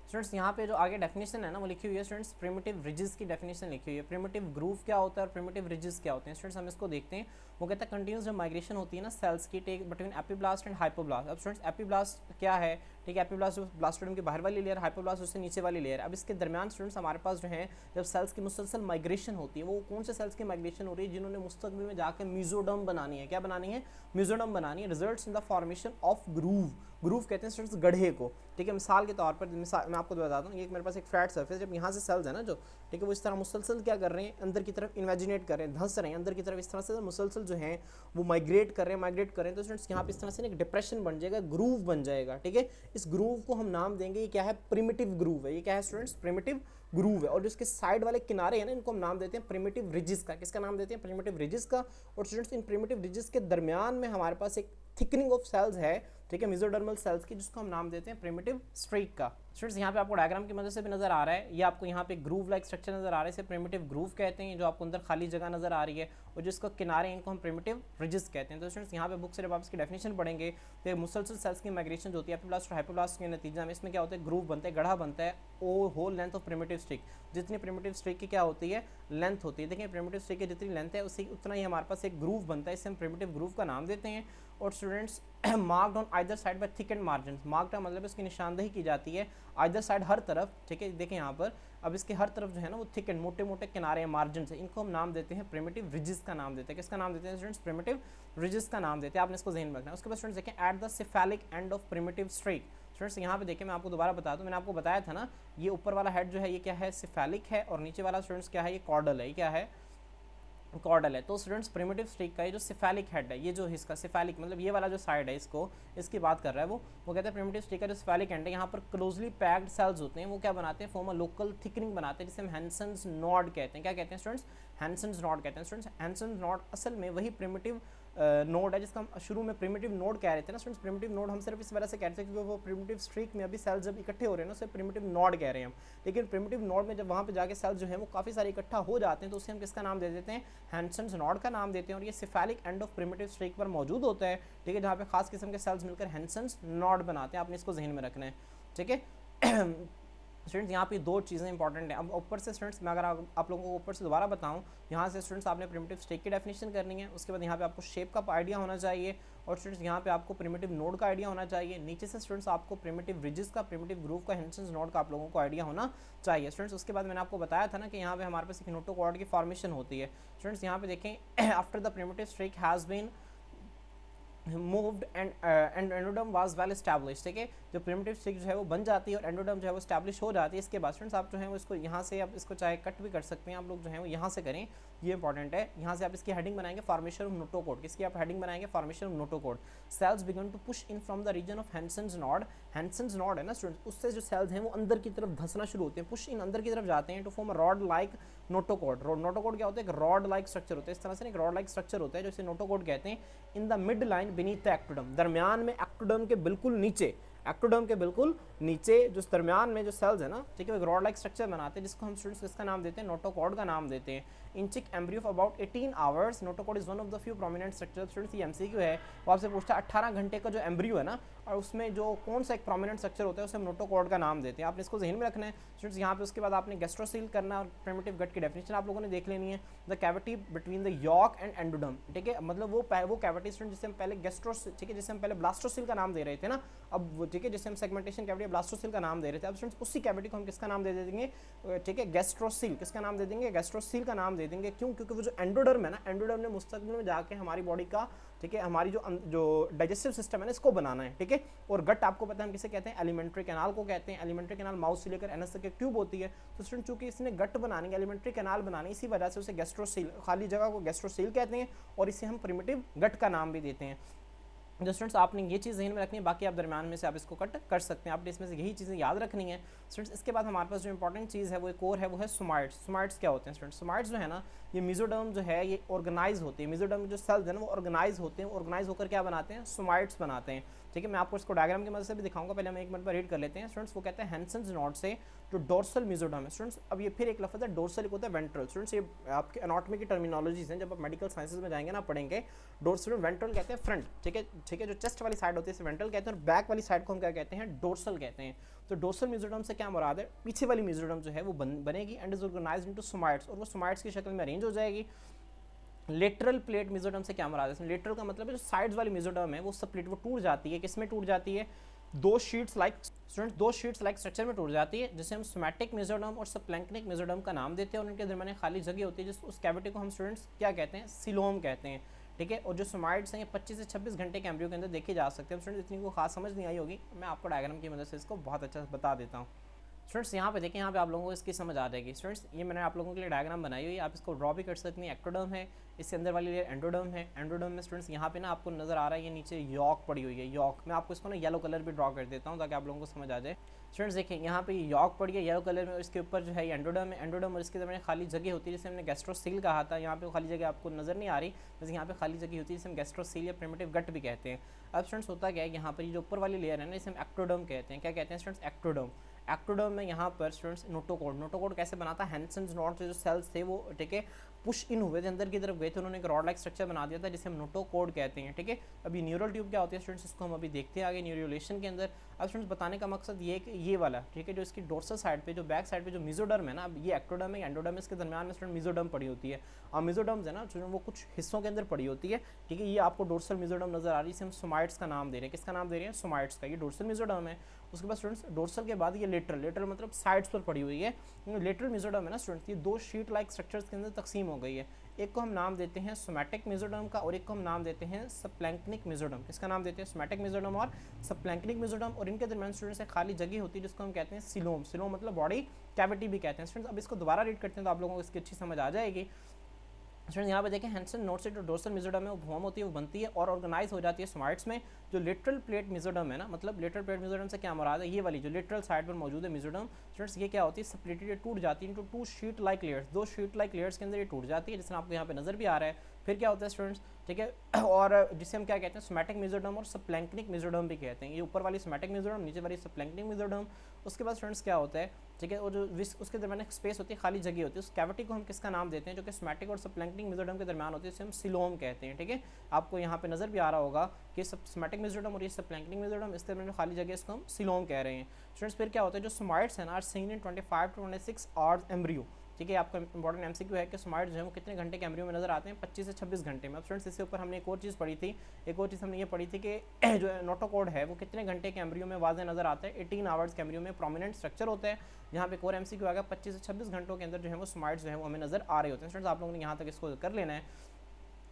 S1: स्टूडेंट्स, यहाँ पे जो आगे डेफिनेशन है ना वो लिखी हुई है स्टूडेंट्स, प्रिमिटिव रिजेस की डेफिनेशन लिखी हुई है। प्रिमिटिव ग्रूव क्या होता है और प्रिमिटिव रिजेस क्या होते हैं स्टूडेंट्स, हम इसको देखते हैं। वो कहता है कंटिन्यूस जब माइग्रेशन होती है ना सेल्स की, take between epiblast and hypoblast. अब स्टूडेंट्स एपिब्लास्ट क्या है, ठीक है, एपिब्लास्ट जो ब्लास्टोडर्म की बाहर वाली लेयर, हाइपोब्लास्ट उससे नीचे वाली लेयर। अब इसके दरमियान स्टूडेंट्स हमारे पास जो है जब सेल्स की मुसलसल माइग्रेशन होती है, वो कौन से सेल्स की माइग्रेशन हो रही है, जिन्होंने मुस्तकबिल में जाकर मेसोडर्म बनानी है। क्या बनानी है, मेसोडर्म बनानी है। Results in the formation of groove. Groove कहते हैं स्टूडेंट्स गड्ढे को, ठीक है। मिसाल के तौर पर मैं आपको बताता हूँ, ये मेरे पास एक फ्लैट सर्फेस, जब यहाँ से सेल्स है ना जो, ठीक है, वो इस तरह मुसलसल क्या कर रहे हैं, अंदर की तरफ इन्वेजिनेट कर रहे हैं, धंस रहे हैं अंदर की तरफ, इस तरह से मुसलसल जो है वो माइग्रेट कर रहे हैं, तो स्टूडेंट्स यहाँ पे इस तरह से एक डिप्रेशन बन जाएगा, ग्रूव बन जाएगा, ठीक है। इस ग्रूव को हम नाम देंगे, ये क्या है, प्रिमिटिव ग्रूव है। ये क्या है स्टूडेंट्स, प्रिमिटिव ग्रूव है। और जो इसके साइड वाले किनारे हैं ना, इनको हम नाम देते हैं प्रिमिटिव रिजेस का। किसका नाम देते हैं, प्रिमिटिव रिजेस का। और स्टूडेंट्स इन प्रिमिटिव रिजेस के दरमियान में हमारे पास एक थिकनिंग ऑफ सेल्स है, ठीक है, मेसोडर्मल सेल्स की, जिसको हम नाम देते हैं प्रिमिटिव स्ट्रीक का। स्टूडेंट्स यहाँ पे आपको डायग्राम की मदद से भी नजर आ रहा है, ये आपको यहाँ पे ग्रूव लाइक स्ट्रक्चर नजर आ रहा है, इसे प्रिमिटिव ग्रूव कहते हैं, जो आपको अंदर खाली जगह नजर आ रही है, और जिसको किनारे इनको हम प्रिमिटिव रिजेस कहते हैं। तो स्टूडेंट्स यहाँ पे बुक से जब आप इसकी डेफिनेशन पढ़ेंगे तो मुसलसल सेल्स की माइग्रेशन जो होती है एपिब्लास्ट और हाइपोब्लास्ट के नतीजा में, इसमें क्या होता है, ग्रूव बनता है, गढ़ा बनता है, ओ whole length of primitive streak, जितनी प्रिमिटिव स्ट्रिक की क्या होती है, लेंथ होती है। देखिए प्रिमिटिव स्ट्रिक की जितनी लेंथ है उसी उतना ही हमारे पास एक ग्रूव बनता है, इसे हम प्रिमिटिव ग्रूव का नाम देते हैं। और students marked on either side by thick and margin, marked का मतलब इसकी निशानदेही की जाती है आइदर साइड, हर तरफ, ठीक है। देखिए यहाँ पर अब इसके हर तरफ जो है ना वो थिक एंड मोटे मोटे किनारे मार्जिन से, इनको हम नाम देते हैं प्रिमिटिव रिजेस का नाम देते हैं। किसका नाम देते हैं स्टूडेंट्स, प्रिमिटिव रिजेस का नाम देते हैं, आपने इसको ज़हन में रखना है। उसके बाद स्टूडेंट्स देखें at the cephalic end of primitive streak. Students यहाँ पे देखिए मैं आपको दोबारा बता दूं, मैंने आपको बताया था ना, ये ऊपर वाला हेड जो है ये क्या है, सिफेलिक है, और नीचे वाला स्टूडेंट्स क्या है, ये कॉर्डल है, ये क्या है, कॉर्डल है। तो स्टूडेंट्स प्रिमिटिव स्ट्रीक का ये जो सिफेलिक हेड है, ये जो इसका सिफेलिक मतलब ये वाला जो साइड है, इसकी बात कर रहा है वो कहते हैं प्रिमिटिव स्ट्रीक का जो सिफेलिक हेड है, यहाँ पर क्लोजली पैक्ड सेल्स होते हैं, वो क्या बनाते हैं, फॉर्म अ लोकल थिकनिंग बनाते हैं, जिसे हम हैंसन्स नॉड कहते हैं। क्या कहते हैं स्टूडेंट्स, हैंसन्स नॉड कहते हैं। स्टूडेंट्स हैंसन्स नॉड असल में वही प्रिमिटिव नोड है जिसका हम शुरू में प्रिमिटिव नोड कह रहे थे ना स्टूडेंट्स। प्रिमिटिव नोड हम सिर्फ इस वजह से कहते हैं क्योंकि वो प्रिमिटिव स्ट्रीक में अभी सेल्स जब इकट्ठे हो रहे हैं ना, उसे प्रिमिटिव नोड कह रहे हैं हम। लेकिन प्रिमिटिव नोड में जब वहाँ पे जाके सेल्स जो है वो काफ़ी सारे इकट्ठा हो जाते हैं, तो उसे हम किसका नाम दे देते हैं, हैंसन्स नोड का नाम देते हैं। और ये cephalic end of primitive streak पर मौजूद होता है, ठीक है, जहाँ पे खास किस्म के सेल्स मिलकर हैंसन्स नोड बनाते हैं। आपने इसको जहन में रखना है, ठीक है। स्टूडेंट्स यहाँ पे दो चीज़ें इंपॉर्टेंट हैं। अब ऊपर से स्टूडेंट्स मैं अगर आप लोगों को ऊपर से दोबारा बताऊँ, यहाँ से स्टूडेंट्स आपने प्रिमिटिव स्ट्रीक की डेफिनेशन करनी है, उसके बाद यहाँ पे आपको शेप का आइडिया होना चाहिए, और स्टूडेंट्स यहाँ पे आपको प्रिमिटिव नोड का आइडिया होना चाहिए। नीचे से स्टूडेंट्स आपको प्रिमिटिव रिजेस का, प्रिमिटिव ग्रूव का, हैंसन्स नोड का आप लोगों को आइडिया होना चाहिए स्टूडेंट्स। उसके बाद मैंने आपको बताया था ना कि यहाँ पे हमारे पास एक नोटोकॉर्ड की फॉर्मेशन होती है। स्टूडेंट्स यहाँ पे देखें after the primitive streak has been moved and endoderm was well establish, ठीक है, जो प्रिमिटिव स्ट्रिक जो है वो बन जाती है और एंडोडर्म जो है वो एस्टैब्लिश हो जाती है। इसके बाद स्टूडेंट्स आप जो है वो इसको यहाँ से आप इसको चाहे कट भी कर सकते हैं, आप लोग जो है वो यहाँ से करें, ये इंपॉर्टेंट है। यहाँ से आप इसकी हेडिंग बनाएंगे फॉर्मेशन ऑफ नोटोकॉर्ड, किसकी आप हेडिंग बनाएंगे, formation of notochord. Cells begin to push in from the region of Hensen's node, Hensen's node है ना स्टूडेंट्स, उससे जो सेल्स हैं वो अंदर की तरफ धंसना शुरू होते हैं, पुश इन अंदर की तरफ जाते हैं, to form a rod like notochord. Notochord क्या होता है, एक रॉड लाइक स्ट्रक्चर होता है, इस तरह से एक रॉड लाइक स्ट्रक्चर होता है, जो इसे नोटोकॉर्ड कहते हैं। इन the mid line beneath the ectoderm, दरमियान में एक्टोडर्म के बिल्कुल नीचे, एक्टोडर्म के बिल्कुल नीचे जो दरमियान में जो सेल्स है ना, ठीक है, एक रॉड लाइक स्ट्रक्चर बनाते हैं, जिसको हम स्टूडेंट्स किसका नाम देते हैं, नोटोकॉर्ड का नाम देते हैं। In chick embryo of about 18 hours, notochord is one of the few prominent structure. Students ये एमसीक्यू है, वो आपसे पूछता है 18 घंटे का जो एम्ब्रियो है ना, और उसमें जो कौन सा एक प्रोमिनेंट स्ट्रक्चर होता है उसे हम नोटोकॉर्ड का नाम देते हैं। आपने इसको ज़हन में रखना है स्टूडेंट्स। यहाँ पे उसके बाद आपने गैस्ट्रोसील करना और प्रिमिटिव गट की डेफिनेशन आप लोगों ने देख लेनी है। The cavity between the yolk and endoderm, ठीक है, मतलब वो कैविटी स्टूडेंट जिसे हम पहले गैस्ट्रोसील, ठीक है, जिसे हम पहले ब्लास्टोसील का नाम दे रहे थे ना, अब वो, ठीक है, जिसे हम सेगमेंटेशन कैविटी ब्लास्टोसील का नाम दे रहे थे, अब स्टूडेंट्स उसी कैविटी को हम किसका नाम दे देंगे, ठीक है, गैस्ट्रोसील। किसका नाम दे देंगे, गैस्ट्रोसील का नाम दे देंगे। क्यों, क्योंकि वो जो एंडोडर्म है ना, एंडोडर्म ने मुस्तकबिल में जाके हमारी बॉडी का, ठीक है, हमारी जो डाइजेस्टिव सिस्टम है ना, इसको बनाना है, ठीक है। और गट आपको पता है हम किसे कहते हैं, एलिमेंट्री कैनाल को कहते हैं। एलिमेंट्री कैनाल माउथ से लेकर एनस तक एक ट्यूब होती है। तो स्टूडेंट चूंकि इसने गट बनाने, एलिमेंट्री कैनाल बनाने, इसी वजह से उसे गैस्ट्रोसील, खाली जगह को गैस्ट्रोसील कहते हैं, और इसे हम प्रिमिटिव गट का नाम भी देते हैं। जो स्टूडेंट्स आपने ये चीज़ ज़हन में रखनी है, बाकी आप दरमियान में से आप इसको कट कर सकते हैं, आपने इसमें से यही चीज़ें याद रखनी है स्टूडेंट्स। इसके बाद हमारे पास जो इंपॉर्टेंट चीज़ है वो एक और है, वो है सोमाइट्स। सोमाइट्स क्या होते हैं स्टूडेंट्स, सोमाइट्स जो है ना, ये मेसोडर्म जो है ये ऑर्गेनाइज होती है, मेसोडर्म जो सेल्स है ना वो ऑर्गेनाइज होते हैं, ऑर्गेनाइज होकर क्या बनाते हैं, सोमाइट्स बनाते हैं, ठीक है। मैं आपको इसको डायग्राम की मदद से भी दिखाऊंगा, पहले हम एक मिनट पर रीड कर लेते हैं स्टूडेंट्स। वो कहते हैं हैंसन्स नॉड से जो डोर्सल मेसोडर्म है स्टूडेंट्स। अब ये फिर एक लफ्ज़ है डोर्सल, एक होता है वेंट्रल। स्टूडेंट्स ये आपके एनाटॉमी की टर्मिनोलॉजीज हैं, जब आप मेडिकल साइंसेज में जाएंगे ना पढ़ेंगे। डोर्सल वेंट्रल कहते हैं फ्रंट, ठीक है, ठीक है, जो चेस्ट वाली साइड होती है इसे वेंट्रल कहते हैं, और बैक वाली साइड को हम क्या कहते हैं, डोर्सल कहते हैं। तो डोर्सल मेसोडर्म से क्या मुराद है, पीछे वाली मेसोडर्म जो है वो बनेगी and is organised into somites, और वो सोमाइट्स की शक्ल में अरेंज हो जाएगी। लेटरल प्लेट मेसोडर्म से क्या मुराद है, लेटरल का मतलब है जो साइड्स वाली मेसोडर्म है वो सब प्लेट वो टूट जाती है, किसमें टूट जाती है, दो शीट्स लाइक स्ट्रक्चर में टूट जाती है, जिसे हम सोमैटिक मेसोडर्म और सबप्लैंक्निक मेसोडर्म का नाम देते हैं। और उनके दरमियान खाली जगह होती है, जिस उस कैविटी को हम स्टूडेंट्स क्या कहते हैं, सिलोम कहते हैं, ठीक है। और जो सोमाइट्स हैं ये 25 से 26 घंटे के एम्ब्रियो के अंदर देखे जा सकते हैं। स्टूडेंट्स इतनी को खास समझ नहीं आई होगी, मैं आपको डायग्राम की मदद से इसको बहुत अच्छा बता देता हूँ। स्टूडेंट्स यहाँ पे देखें, यहाँ पे आप लोगों को इसकी समझ आ जाएगी। स्टूडेंट्स ये मैंने आप लोगों के लिए डायग्राम बनाई हुई है, आप इसको ड्रॉ भी कर सकते हैं। एक्टोडर्म है, इसके अंदर वाली लेयर एंडोडर्म है। एंडोडर्म में स्टूडेंट्स यहाँ पे ना आपको नजर आ रहा है ये नीचे यॉक पड़ी हुई है, यॉक। मैं आपको इसको ना येलो कलर भी ड्रॉ कर देता हूँ ताकि आप लोगों को समझ आ जाए। स्टूडेंट्स देखिए यहाँ पे यॉक पड़ी है येलो कलर में, इसके ऊपर जो है एंडोडर्म है। एंडोडर्म और इसके दरमियान खाली जगह होती है जिसे हमने गैस्ट्रोसील कहा था। यहाँ पे खाली जगह आपको नजर नहीं आ रही, जैसे यहाँ पे खाली जगह होती है जिसे हम गैस्ट्रोसील या प्रिमिटिव गट भी कहते हैं। अब स्टूडेंट्स होता क्या है, यहाँ पर ये जो ऊपर वाली लेयर है ना इसे हम एक्टोडर्म कहते हैं। क्या कहते हैं स्टूडेंट्स? एक्टोडर्म। एक्टोडर्म में यहाँ पर स्टूडेंट्स नोटोकोड, नोटोकोड कैसे बनाता है? हैंसेन्स नॉट से जो सेल्स थे वो ठीक है पुश इन हुए थे, अंदर की तरफ गए थे, उन्होंने एक रॉड लाइक स्ट्रक्चर बना दिया था जिसे हम नोटोकोड कहते हैं। ठीक है, अभी न्यूरल ट्यूब क्या होती है स्टूडेंट्स, इसको हम अभी देखते हैं आगे न्यूरोलेशन के अंदर। अब स्टूडेंट्स बताने का मकसद ये कि ये वाला ठीक है जो इसकी डोर्सल साइड पे, जो बैक साइड पे जो मेसोडर्म है ना, अब ये एक्टोडर्म है, एंडोडर्म इसके दरमियान में स्टूडेंट मेसोडर्म पड़ी होती है। और मेसोडर्म्स है ना वो कुछ हिस्सों के अंदर पड़ी होती है। ठीक है, ये आपको डोर्सल मेसोडर्म नजर आ रही है, इसे हम सोमाइट्स का नाम दे रहे हैं। किसका नाम दे रहे हैं? सोमाइट्स का। ये डोर्सल मेसोडर्म है। उसके बाद स्टूडेंट्स डोर्सल के बाद ये लेटरल, लेटरल मतलब साइड्स पर पड़ी हुई है। लेटरल मेसोडर्म है ना स्टूडेंट्स, ये दो शीट लाइक स्ट्रक्चर्स के अंदर तकसीम हो गई है। एक को हम नाम देते हैं सोमैटिक मेसोडर्म का और एक को हम नाम देते हैं सबप्लैंक्टनिक मेसोडर्म। किसका नाम देते हैं? सोमैटिक मेसोडर्म और सबप्लैंक्टनिक मेसोडर्म। और इनके दरमियान स्टूडेंट्स एक खाली जगह होती है जिसको हम कहते हैं सिलोम। सिलोम मतलब बॉडी कैविटी भी कहते हैं स्टूडेंट्स। अब इसको दोबारा रीड करते हैं तो आप लोगों को इसकी अच्छी समझ आ जाएगी। स्टूडेंट यहाँ पे देखें हैंसन नोट से जो डोर्सल मेसोडर्म है वो फॉर्म होती है, वो बनती है और ऑर्गेनाइज हो जाती है सोमाइट्स में। जो लिटरल प्लेट मेसोडर्म है ना, मतलब लिटरल प्लेट मेसोडर्म से क्या मुराद है? ये वाली जो लिटरल साइड पर मौजूद है मेसोडर्म स्टूडेंट्स, ये क्या होती है? स्प्लिटेड, ये टूट जाती है into two sheet like layers. दो शीट लाइक लेयर्स के अंदर ये टूट जाती है, जिसमें आपको यहाँ पे नजर भी आ रहा है। फिर क्या होता है स्टूडेंट्स, ठीक है, और जिसे हम क्या कहते हैं? सोमैटिक मेसोडर्म और सबप्लैंक्टनिक मेसोडर्म भी कहते हैं। ये ऊपर वाली सोमैटिक मेसोडर्म, नीचे वाली सबप्लैंक्टनिक मेसोडर्म। उसके बाद स्टूडेंट्स क्या होता है, ठीक है, और जो उसके दरमियान एक स्पेस होती है, खाली जगह होती है, उस कैविटी को हम किसका नाम देते हैं? जो कि सोमैटिक और सबप्लैंक्टनिक मेसोडर्म के दरमियान होती है, इसे हम सिलोम कहते हैं। ठीक है, आपको यहाँ पे नजर भी आ रहा होगा कि सोमैटिक मेसोडर्म और ये सबप्लैंक्टनिक मेसोडर्म, इस दरमियान जो खाली जगह इसको हम सिलोम कह रहे हैं। स्टूडेंट्स फिर क्या होता है, जो सोमाइट्स हैं ना are seen in 25 to 26 hours embryo. ठीक है, आपका इंपॉर्टेंट एमसीक्यू है कि सोमाइट्स जो है वो कितने घंटे के एम्ब्रियो में नजर आते हैं? 25 से 26 घंटे में। अब स्टूडेंट्स इसके ऊपर हमने एक और चीज़ पढ़ी थी, एक और चीज़ हमने ये पढ़ी थी कि जो नोटोकोड है वो कितने घंटे के एम्ब्रियो में वाज़े नजर आता है? 18 आवर्स के एम्ब्रियो में प्रोमिनेंट स्ट्रक्चर होता है। यहाँ पे एक और एमसीक्यू आएगा, 25 से 26 घंटों के अंदर जो है वो सोमाइट्स जो है वो हमें नजर आ रहे होते हैं। स्टूडेंट्स आप लोगों ने यहाँ तक इसको कर लेना है।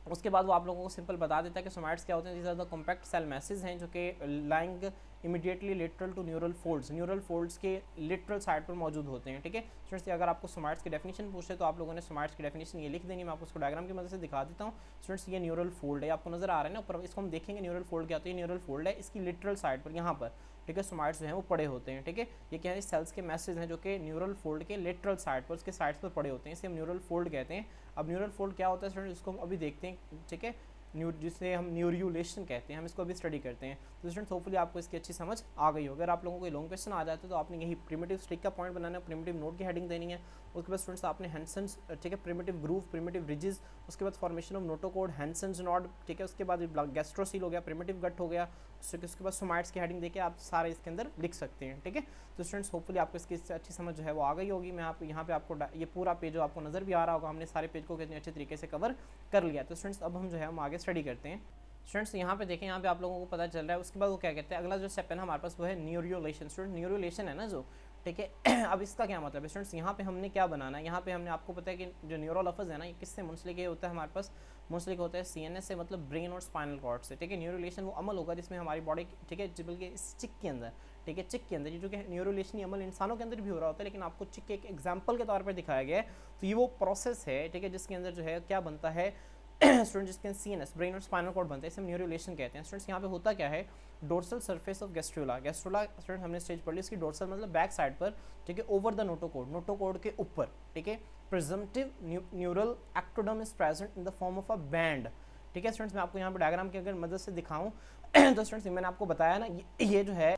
S1: उसके बाद वो आप लोगों को सिंपल बता देता है कि सोमाइट्स क्या होते हैं। these are the compact cell masses हैं जो कि lying immediately lateral to neural folds, neural folds के लिटरल साइड पर मौजूद होते हैं। ठीक है स्टूडेंट्स, अगर आपको सोमाइट्स की डेफिनेशन पूछे तो आप लोगों ने सोमाइट्स की डेफिनेशन ये लिख देनी है। मैं आपको उसको डायग्राम की मदद से दिखा देता हूँ। स्टूडेंट्स ये न्यूरल फोल्ड है, आपको नजर आ रहा है ना ऊपर, इसको हम देखेंगे न्यूरल फोल्ड क्या होती है। न्यूरल फोल्ड है, इसकी लिटरल साइड पर यहाँ पर ठीक है सोमाइट्स जो हैं वो पड़े होते हैं। ठीक है, ये क्या है? सेल्स के मैसेज हैं जो कि न्यूरल फोल्ड के लिटरल साइड पर, उसके साइड्स पर पड़े होते हैं, इसे हम न्यूरल फोल्ड कहते हैं। अब न्यूरल फोल्ड क्या होता है स्टूडेंट, इसको हम अभी देखते हैं। ठीक है, जिसे हम न्यूरियोलेशन कहते हैं, हम इसको अभी स्टडी करते हैं। तो स्टूडेंट्स होपफुली आपको इसकी अच्छी समझ आ गई हो। अगर आप लोगों को लॉन्ग क्वेश्चन आ जाते तो आपने यही प्रिमिटिव स्टिक का पॉइंट बनाना है, प्रिमिटिव नोट की हेडिंग देनी है। उसके बाद स्टूडेंट्स आपने हैंसन्स, ठीक है, प्रिमिटिव ग्रूव, प्रिमिटिव रिजेस, उसके बाद formation of notochord, Hensen's node, ठीक है, उसके बाद गैस्ट्रोसील हो गया, प्रिमिटिव गट हो गया, उसके बाद सोमाइट्स की हेडिंग देके आप सारे इसके अंदर लिख सकते हैं। ठीक है, तो स्टूडेंट्स होपफुली आपको इसकी अच्छी समझ जो है वो आ गई होगी। मैं आप यहाँ पे आपको ये पूरा पेज जो आपको नजर भी आ रहा होगा, हमने सारे पेज को कितने अच्छे तरीके से कवर कर लिया। तो स्टूडेंट्स अब हम जो है हम आगे स्टडी करते हैं। स्टूडेंट्स यहाँ पे देखें, यहाँ पे आप लोगों को पता चल रहा है। उसके बाद वो क्या कहते हैं, अगला जो स्टेप है ना हमारे पास वो है न्यूरियोलेशन। स्टूडेंट न्यूरियोलेशन है ना जो, ठीक है, अब इसका क्या मतलब है स्टूडेंट्स, यहाँ पे हमने क्या बनाना है, यहाँ पे हमने आपको पता है कि जो न्यूरो लफ्ज़ है ना ये किससे मुंसलिक होता है हमारे पास? मुंसलिक होता है सीएनएस से, मतलब ब्रेन और स्पाइनल कॉर्ड से। ठीक है, न्यूरोलेशन वो अमल होगा जिसमें हमारी बॉडी, ठीक है, बल्कि इस चिक के अंदर, ठीक है, चिक के अंदर, ये जो कि न्यूरोलेशन ये अमल इंसानों के अंदर भी हो रहा होता है, लेकिन आपको चिक के एक एग्जाम्पल के तौर पर दिखाया गया है। तो ये वो प्रोसेस है, ठीक है, जिसके अंदर जो है क्या बनता है स्टूडेंट, जिसके सीएनएस, ब्रेन और स्पाइनल कॉर्ड बनता है, इसे हम न्यूरोलेशन कहते हैं। स्टूडेंट्स यहाँ पे होता क्या है, dorsal surface of gastrula, gastrula student हमने स्टेज पढ़ ली, इसकी डोर्सल मतलब बैक साइड पर, ठीक है, ओवर द नोटोकोड, नोटोकोड के ऊपर, ठीक है, presumptive neural ectoderm is present in the form of a band. ठीक है स्टूडेंट्स, मैं आपको यहाँ पर डायग्राम की अगर मदद से दिखाऊं तो स्टूडेंट्स मैंने आपको बताया ना ये जो है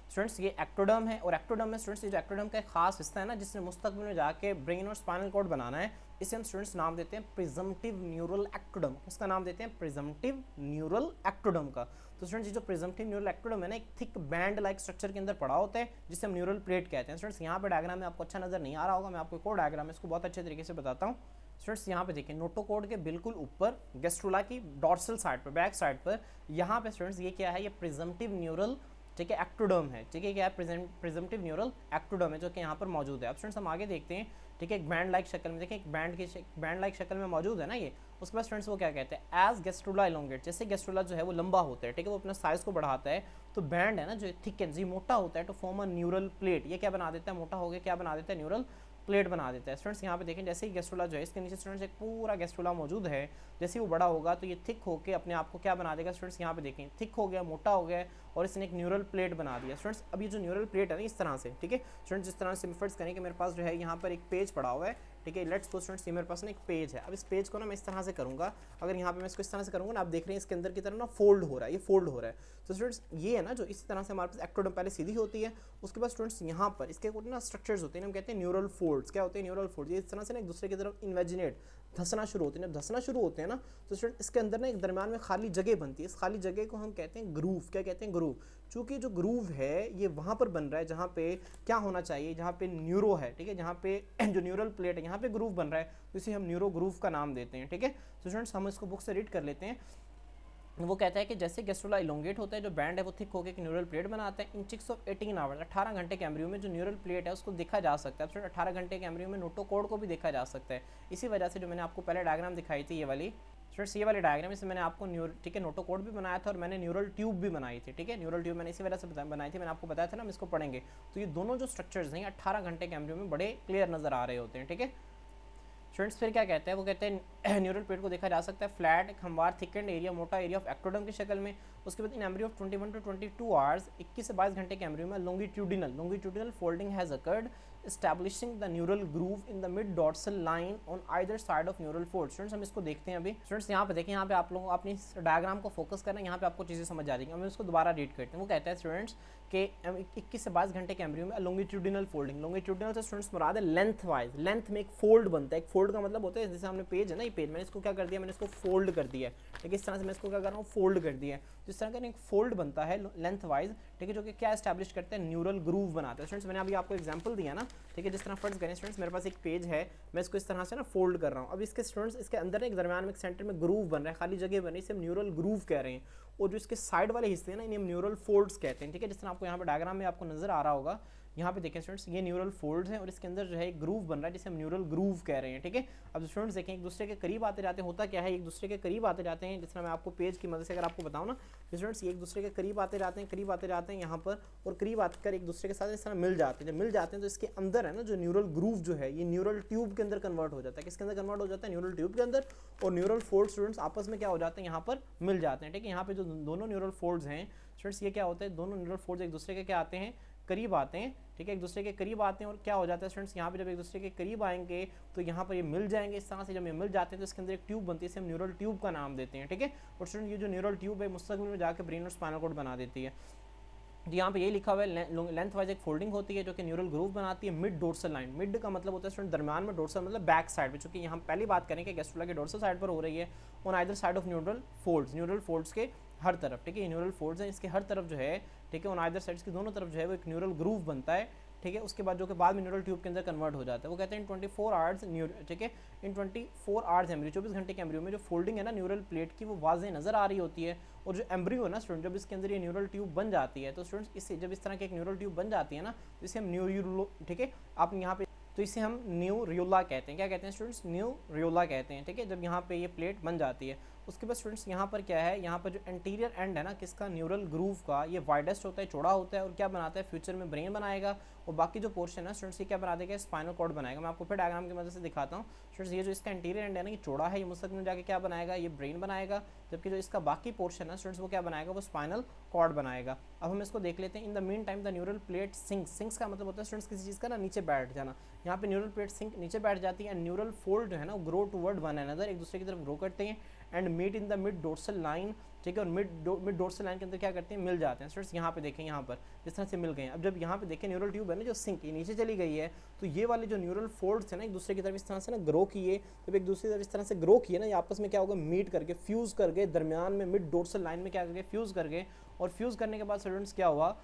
S1: स्टूडेंट्स ये एक्टोडर्म है, और एक्टोडर्म में स्टूडेंट्स ये जो एक्टोडर्म का एक खास हिस्सा है ना जिसने मुस्तकबिल में जाके ब्रेन और स्पाइनल कॉर्ड बनाना है, इसे हम स्टूडेंट्स नाम देते हैं प्रिजम्पटिव न्यूरल एक्टोडर्म। इसका नाम देते हैं प्रिजम्पटिव न्यूरल एक्टोडर्म का। तो स्टूडेंट्स ये जो प्रिजम्पटिव न्यूरल एक्टोडर्म है ना, एक थिक बैंड लाइक स्ट्रक्चर के अंदर पड़ा होता है जिसे हम न्यूरल प्लेट कहते हैं। स्टूडेंट्स यहाँ पे डायग्राम में आपको अच्छा नजर नहीं आ रहा होगा, मैं आपको एक और डायग्राम है इसको बहुत अच्छे तरीके से बताता हूँ। स्टूडेंट्स यहाँ पे देखिए, नोटोकोड के बिल्कुल ऊपर गैस्ट्रुला की डॉर्सल साइड पर, बैक साइड पर, यहाँ पे स्टूडेंट्स ये क्या है, ये प्रिजम्पटिव न्यूरल ठीक है, एक्टोडर्म है, ठीक है, क्या है, प्रिजम्पटिव न्यूरल एक्टोडर्म है जो कि यहाँ पर मौजूद है। अब स्टूडेंट्स हम आगे देखते हैं, ठीक है, एक बैंड लाइक शक्ल में, देखिए एक बैंड लाइक शक्ल में मौजूद है ना ये। उसके बाद स्टूडेंट्स वो क्या कहते हैं, एज गैस्ट्रोला इलोंगेट, जैसे गैस्ट्रोला जो है वो लंबा होता है, ठीक है, वो अपना साइज को बढ़ाता है, तो बैंड है ना जो थिकन जी मोटा होता है, तो फॉर्म अ न्यूरल प्लेट, ये क्या बना देता है, मोटा हो गया, क्या बना देता है, न्यूरल प्लेट बना देता है। स्टूडेंट्स यहाँ पे देखें, जैसे ही गैस्ट्रोला जो है इसके नीचे स्टूडेंट्स एक पूरा गैस्ट्रोला मौजूद है, जैसे ही वो बड़ा होगा तो ये थिक होकर अपने आप को क्या बना देगा, स्टूडेंट्स यहाँ पे देखें थिक हो गया, मोटा हो गया, और इसने एक न्यूरल प्लेट बना दिया। स्टूडेंट्स अब ये जो न्यूरल प्लेट है ना इस तरह से, ठीक है स्टूडेंट्स, जिस तरह से फर्ज करें कि मेरे पास जो है यहाँ पर एक पेज पड़ा हुआ है, ठीक है, लेट्स सपोज स्टूडेंट्स ये मेरे पास ना एक पेज है। अब इस पेज को ना मैं इस तरह से करूँगा, अगर यहाँ पे मैं इसको इस तरह से करूँगा ना, आप देख रहे हैं इसके अंदर की तरफ ना फोल्ड हो रहा है, ये फोल्ड हो रहा है। तो स्टूडेंट्स ये है ना जो इसी तरह से हमारे पास एक्टोडर्म पहले सीधी होती है, उसके बाद स्टूडेंट्स यहाँ पर इसके कुछ ना स्ट्रक्चर्स होते हैं, हम कहते हैं न्यूरल फोल्ड्स। क्या होते हैं, न्यूरल फोल्ड्स, ये इस तरह से ना एक दूसरे की तरफ इन्वेजिनेट धंसना शुरू होते हैं। जब धंसना शुरू होते हैं ना तो स्टूडेंट इसके अंदर ना एक दरमियान में खाली जगह बनती है, इस खाली जगह को हम कहते हैं ग्रूव। क्या कहते हैं, ग्रूव। चूंकि जो ग्रूव है ये वहाँ पर बन रहा है जहाँ पे क्या होना चाहिए, जहाँ पे न्यूरो है, ठीक है, जहाँ पे जो न्यूरल प्लेट है यहाँ पे ग्रूव बन रहा है, तो इसे हम न्यूरो ग्रूव का नाम देते हैं, ठीक है। तो स्टूडेंट्स हम इसको बुक से रीड कर लेते हैं। वो कहता है कि जैसे गैस्ट्रोला इलोंगेट होता है, जो बैंड है वो थिक होकर न्यूरल प्लेट बनाता है। इन 6 ऑफ 18 आवर्स, 18 घंटे के एम्ब्रियो में जो न्यूरल प्लेट है उसको देखा जा सकता है। 18 घंटे के एम्ब्रियो में नोटोकॉर्ड को भी देखा जा सकता है। इसी वजह से जो मैंने आपको पहले डायग्राम दिखाई थी, ये वाली स्टूडेंट्स, ये वाली डायग्राम, इसमें मैंने आपको ठीक है नोटोकॉर्ड भी बनाया था और मैंने न्यूरल ट्यूब भी बनाई थी, ठीक है। न्यूरल ट्यूब मैंने इसी वजह से बनाई थी, मैंने आपको बताया था ना हम इसको पढ़ेंगे। तो ये दोनों जो स्ट्रक्चर्स हैं 18 घंटे के एम्ब्रियो में बड़े क्लियर नजर आ रहे होते हैं, ठीक है स्टूडेंट्स। फिर क्या कहते हैं, वो कहते हैं न्यूरल प्लेट को देखा जा सकता है फ्लैट, हमवार, थिकेंड एरिया, मोटा एरिया ऑफ एक्टोडर्म की शक्ल में। उसके बाद इन एम्ब्रियो ऑफ 21 to 22 आवर्स, 21 से 22 घंटे के एम्ब्रियो में longitudinal folding has occurred, establishing the neural groove in the mid dorsal line on either side of neural fold। Students हम इसको देखते हैं अभी। स्टूडेंट्स यहाँ पे देखें, यहाँ पे आप लोगों को अपनी डायग्राम को फोकस करना है, यहाँ पे आपको चीज़ें समझ आ जाएंगी। हम इसको दोबारा रीड करते हैं। वो कहता है स्टूडेंट्स के 21 से 22 घंटे के एम्ब्रियो में लॉन्गिट्यूडिनल फोल्डिंग, लॉन्गिट्यूडिनल से स्टूडेंट्स मुराद है लेंथ वाइज, लेंथ में एक फोल्ड बनता है। एक फोल्ड का मतलब होता है जैसे हमने पेज है ना, ये पेज मैंने इसको क्या कर दिया, मैंने इसको फोल्ड कर दिया है, ठीक है। इस तरह से मैं इसको क्या कर रहा हूँ, फोल्ड कर दिया है। जिस तरह का एक फोल्ड बनता है लेंथ वाइज, ठीक है, जो कि क्या एस्टैब्लिश करते हैं, न्यूरल ग्रूव बनाते हैं। स्टूडेंट्स मैंने अभी आपको एग्जांपल दिया ना, ठीक है, जिस तरह फर्ज करें स्टूडेंट्स मेरे पास एक पेज है, मैं इसको इस तरह से ना फोल्ड कर रहा हूँ। अब इसके स्टूडेंट्स इसके अंदर एक दरमियान में एक सेंटर में ग्रूव बन रहा है, खाली जगह बन रही है, इसे हम न्यूरल ग्रूव कह रहे हैं। और जो इसके साइड वाले हिस्से हैं ना, इन्हें हम न्यूरल फोल्ड्स कहते हैं, ठीक है। जिस तरह आपको यहाँ पे डायग्राम में आपको नजर आ रहा होगा, यहाँ पे देखें स्टूडेंट्स, ये न्यूरल फोल्ड्स हैं और इसके अंदर जो है एक ग्रूव बन रहा है जिसे हम न्यूरल ग्रूव कह रहे हैं, ठीक है। अब स्टूडेंट्स देखें, एक दूसरे के करीब आते जाते हैं, होता क्या है, एक दूसरे के करीब आते जाते हैं। जिस तरह मैं आपको पेज की मदद से अगर आपको बताऊँ ना, स्टूडेंट्स ये एक दूसरे के करीब आते जाते हैं, करीब आते जाते हैं यहाँ पर, और करीब आकर एक दूसरे के साथ इस तरह मिल जाते हैं। जब मिल जाते हैं तो इसके अंदर है ना जो न्यूरल ग्रूव जो है, ये न्यूरल ट्यूब के अंदर कन्वर्ट हो जाता है। किसके अंदर कन्वर्ट हो जाता है, न्यूरल ट्यूब के अंदर। और न्यूरल फोल्ड स्टूडेंट्स आपस में क्या हो जाते हैं, यहाँ पर मिल जाते हैं, ठीक है। यहाँ पे जो दोनों न्यूरल फोल्ड्स हैं स्टूडेंट्स, ये क्या होता है, दोनों न्यूरल फोल्ड्स एक दूसरे के क्या आते हैं, करीब आते हैं, ठीक है, एक दूसरे के करीब आते हैं। और क्या हो जाता है स्टूडेंट्स, यहाँ पे जब एक दूसरे के करीब आएंगे तो यहाँ पर ये मिल जाएंगे इस तरह से। जब ये मिल जाते हैं तो इसके अंदर एक ट्यूब बनती है, इसे हम न्यूरल ट्यूब का नाम देते हैं, ठीक है। और स्टूडेंट ये जो न्यूरल ट्यूब है मुस्तकबिल में जाकर ब्रेन और स्पाइनल कॉर्ड बना देती है। यहाँ पे यही लिखा हुआ है, लेंथ वाइज एक फोल्डिंग होती है जो कि न्यूरल ग्रूव बनाती है। मिड डोर्सल लाइन, मिड का मतलब होता है स्टूडेंट दरमियान में, डोर्सल मतलब बैक साइड पे, चूंकि यहाँ पहली बात करें कि गैस्ट्रोला के डोर्सल साइड पर हो रही है, on either side of neural folds, neural folds के हर तरफ, ठीक है। न्यूरल फोल्ड्स हैं इसके हर तरफ जो है, ठीक है, ऑन आइदर साइड्स की दोनों तरफ जो है वो एक न्यूरल ग्रूव बनता है, ठीक है। उसके बाद जो कि बाद में न्यूरल ट्यूब के अंदर कन्वर्ट हो जाता है। वो कहते हैं इन 24 आवर्स ठीक है, इन 24 आवर्स एम्ब्रियो, 24 घंटे के एम्ब्रियो में जो फोल्डिंग है ना न्यूरल प्लेट की, वो वाज़े नजर आ रही होती है। और जो एम्ब्रियो है ना स्टूडेंट, जब इसके अंदर ये न्यूरल ट्यूब बन जाती है, तो स्टूडेंट्स इससे जब इस तरह की एक न्यूरल ट्यूब बन जाती है ना, तो इसे हम न्यूरो, ठीक है, आप यहाँ पे, तो इसे हम न्यूरियोला कहते हैं। क्या कहते हैं स्टूडेंट्स, न्यूरियोला कहते हैं, ठीक है, जब यहाँ पे ये प्लेट बन जाती है। उसके बाद स्टूडेंट्स यहाँ पर क्या है, यहाँ पर जो एंटीरियर एंड है ना किसका, न्यूरल ग्रूव का, ये वाइडेस्ट होता है, चौड़ा होता है, और क्या बनाता है, फ्यूचर में ब्रेन बनाएगा। और बाकी जो पोर्शन है स्टूडेंट्स ये क्या बना देगा, स्पाइनल कॉर्ड बनाएगा। मैं आपको फिर डायग्राम की मदद से दिखाता हूँ स्टूडेंट्स। ये जो इसका एंटीरियर एंड है ना, ये चौड़ा है, ये मुस्तकबिल में जाके क्या बनाएगा, ये ब्रेन बनाएगा। जबकि जो इसका बाकी पोर्शन है स्टूडेंट्स वो क्या बनाएगा, वो स्पाइनल कॉर्ड बनाएगा। अब हम इसको देख लेते हैं। In the mean time the neural plate sinks, sinks का मतलब होता है स्टूडेंट्स किसी चीज़ का ना नीचे बैठ जाना। यहाँ पे न्यूरल प्लेट सिंक नीचे बैठ जाती है, एंड न्यूरल फोल्ड जो है ना ग्रो टूवर्ड वन अनदर, एक दूसरे की तरफ ग्रो करते हैं, and meet in the mid dorsal line, ठीक है। और मिड डोर्सल लाइन के अंदर क्या करते हैं, मिल जाते हैं। स्टूडेंट्स यहाँ पे देखें, यहाँ पर जिस तरह से मिल गए हैं। अब जब यहाँ पे देखें न्यूरल ट्यूब है ना जो सिंक, ये नीचे चली गई है, तो ये वाले जो न्यूरल फोल्ड्स है ना एक दूसरे की तरफ इस तरह से ना ग्रो किए, जब एक दूसरी तरफ इस तरह से ग्रो किए ना, ये आपस में क्या होगा, मीट करके, फ्यूज़ करके, दरमियान में मिड डोर्सल लाइन में क्या करके फ्यूज़ करके, और फ्यूज़ करने के बाद स्टूडेंट्स क्या हुआ,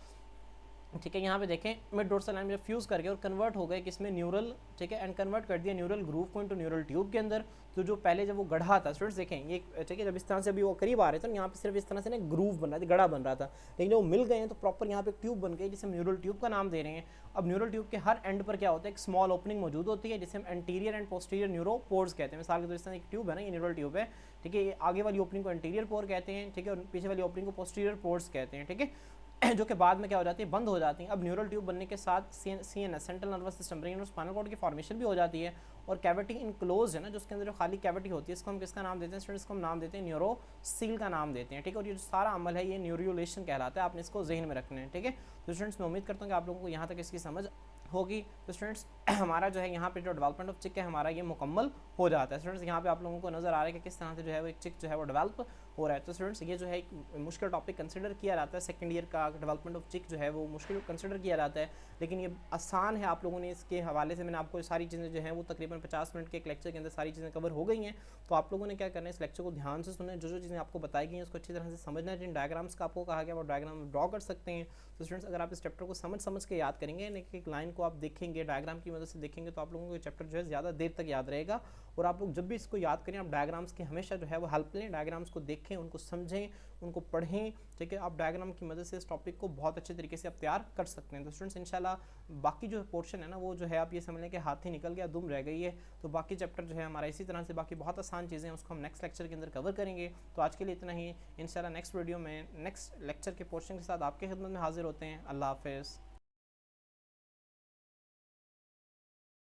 S1: ठीक है, यहाँ पे देखें मिड डोर्सल लाइन में फ्यूज़ करके और कन्वर्ट हो गए किसमें, न्यूरल, ठीक है, एंड कन्वर्ट कर दिया न्यूरल ग्रूव को इनटू न्यूरल ट्यूब के अंदर। तो जो पहले जब वो गढ़ा था, स्टूडेंट्स देखें ये, ठीक है, जब इस तरह से अभी वो करीब आ रहे थे ना, यहाँ पे सिर्फ इस तरह से ना ग्रूव बन रहा था, गढ़ा बन रहा था, लेकिन जब वो मिल गए हैं तो प्रॉपर यहाँ पे ट्यूब बन गई जिसे हम न्यूरल ट्यूब का नाम दे रहे हैं। अब न्यूरल ट्यूब के हर एंड पर क्या होता है, एक स्मॉल ओपनिंग मौजूद होती है जिसे हम एंटीरियर एंड पोस्टीरियर न्यूरोपोर्स कहते हैं। मिसाल के तौर पर एक ट्यूब है ना, ये न्यूरल ट्यूब है, ठीक है, ये आगे वाली ओपनिंग को एंटीरियर पोर कहते हैं, ठीक है, और पीछे वाली ओपनिंग को पोस्टीरियर पोर्स कहते हैं, ठीक है, जो कि बाद में क्या हो जाती है, बंद हो जाती हैं। अब न्यूरल ट्यूब बनने के साथ CNS central nervous system, brain और स्पाइनल कॉर्ड की फॉर्मेशन भी हो जाती है, और कैविटी इनक्लोज है ना, जो उसके अंदर जो खाली कैविटी होती है, इसको हम किसका नाम देते हैं स्टूडेंट्स, को हम नाम देते हैं न्यूरोसील का नाम देते हैं, ठीक है। और ये जो सारा अमल है ये न्यूरोलेशन कहलाता है, आपने इसको जहन में रखना है, ठीक है। तो स्टूडेंट्स मैं उम्मीद करता हूँ कि आप लोगों को यहाँ तक इसकी समझ होगी। तो स्टूडेंट्स हमारा जो है यहाँ पे जो डेवलपमेंट ऑफ चिक है हमारा ये मुकम्मल हो जाता है। स्टूडेंट्स यहाँ पे आप लोगों को नजर आ रहा है कि किस तरह से जो है वो एक चिक जो है वो डेवलप हो रहा है। तो स्टूडेंट्स ये जो है एक मुश्किल टॉपिक कंसिडर किया जाता है, सेकंड ईयर का डेवलपमेंट ऑफ चिक जो है वो मुश्किल कंसिडर किया जाता है, लेकिन ये आसान है। आप लोगों ने इसके हवाले से मैंने आपको सारी चीज़ें जो है वो तकरीबन 50 मिनट के एक लेक्चर के अंदर सारी चीज़ें कवर हो गई हैं। तो आप लोगों ने क्या करना है, इस लेक्चर को ध्यान से सुनना है, जो चीज़ें आपको बताई गई हैं उसको अच्छी तरह से समझना है। जिन डायग्राम्स का आपको कहा गया वो डायग्राम ड्रॉ कर सकते हैं। तो स्टूडेंट्स अगर आप इस चैप्टर को समझ के याद करेंगे, एक लाइन को आप देखेंगे, डायग्राम की मदद से देखेंगे, तो आप लोगों को ये चैप्टर जो है ज़्यादा देर तक याद रहेगा। और आप लोग जब भी इसको याद करें, आप डायग्राम्स की हमेशा जो है वो हेल्प लें, डायग्राम्स को देखें, उनको समझें, उनको पढ़ें, ठीक है। आप डायग्राम की मदद से इस टॉपिक को बहुत अच्छे तरीके से आप तैयार कर सकते हैं। तो स्टूडेंट्स इंशाल्लाह बाकी जो पोर्शन है ना वो जो है आप ये समझ लें कि हाथ ही निकल गया, दुम रह गई है। तो बाकी चैप्टर जो है हमारा इसी तरह से बाकी बहुत आसान चीज़ें हैं उसको हम नेक्स्ट लेक्चर के अंदर कवर करेंगे। तो आज के लिए इतना ही, इंशाल्लाह नेक्स्ट वीडियो में नेक्स्ट लेक्चर के पोर्शन के साथ आपके खिदमत में हाजिर होते हैं। अल्लाह हाफिज़।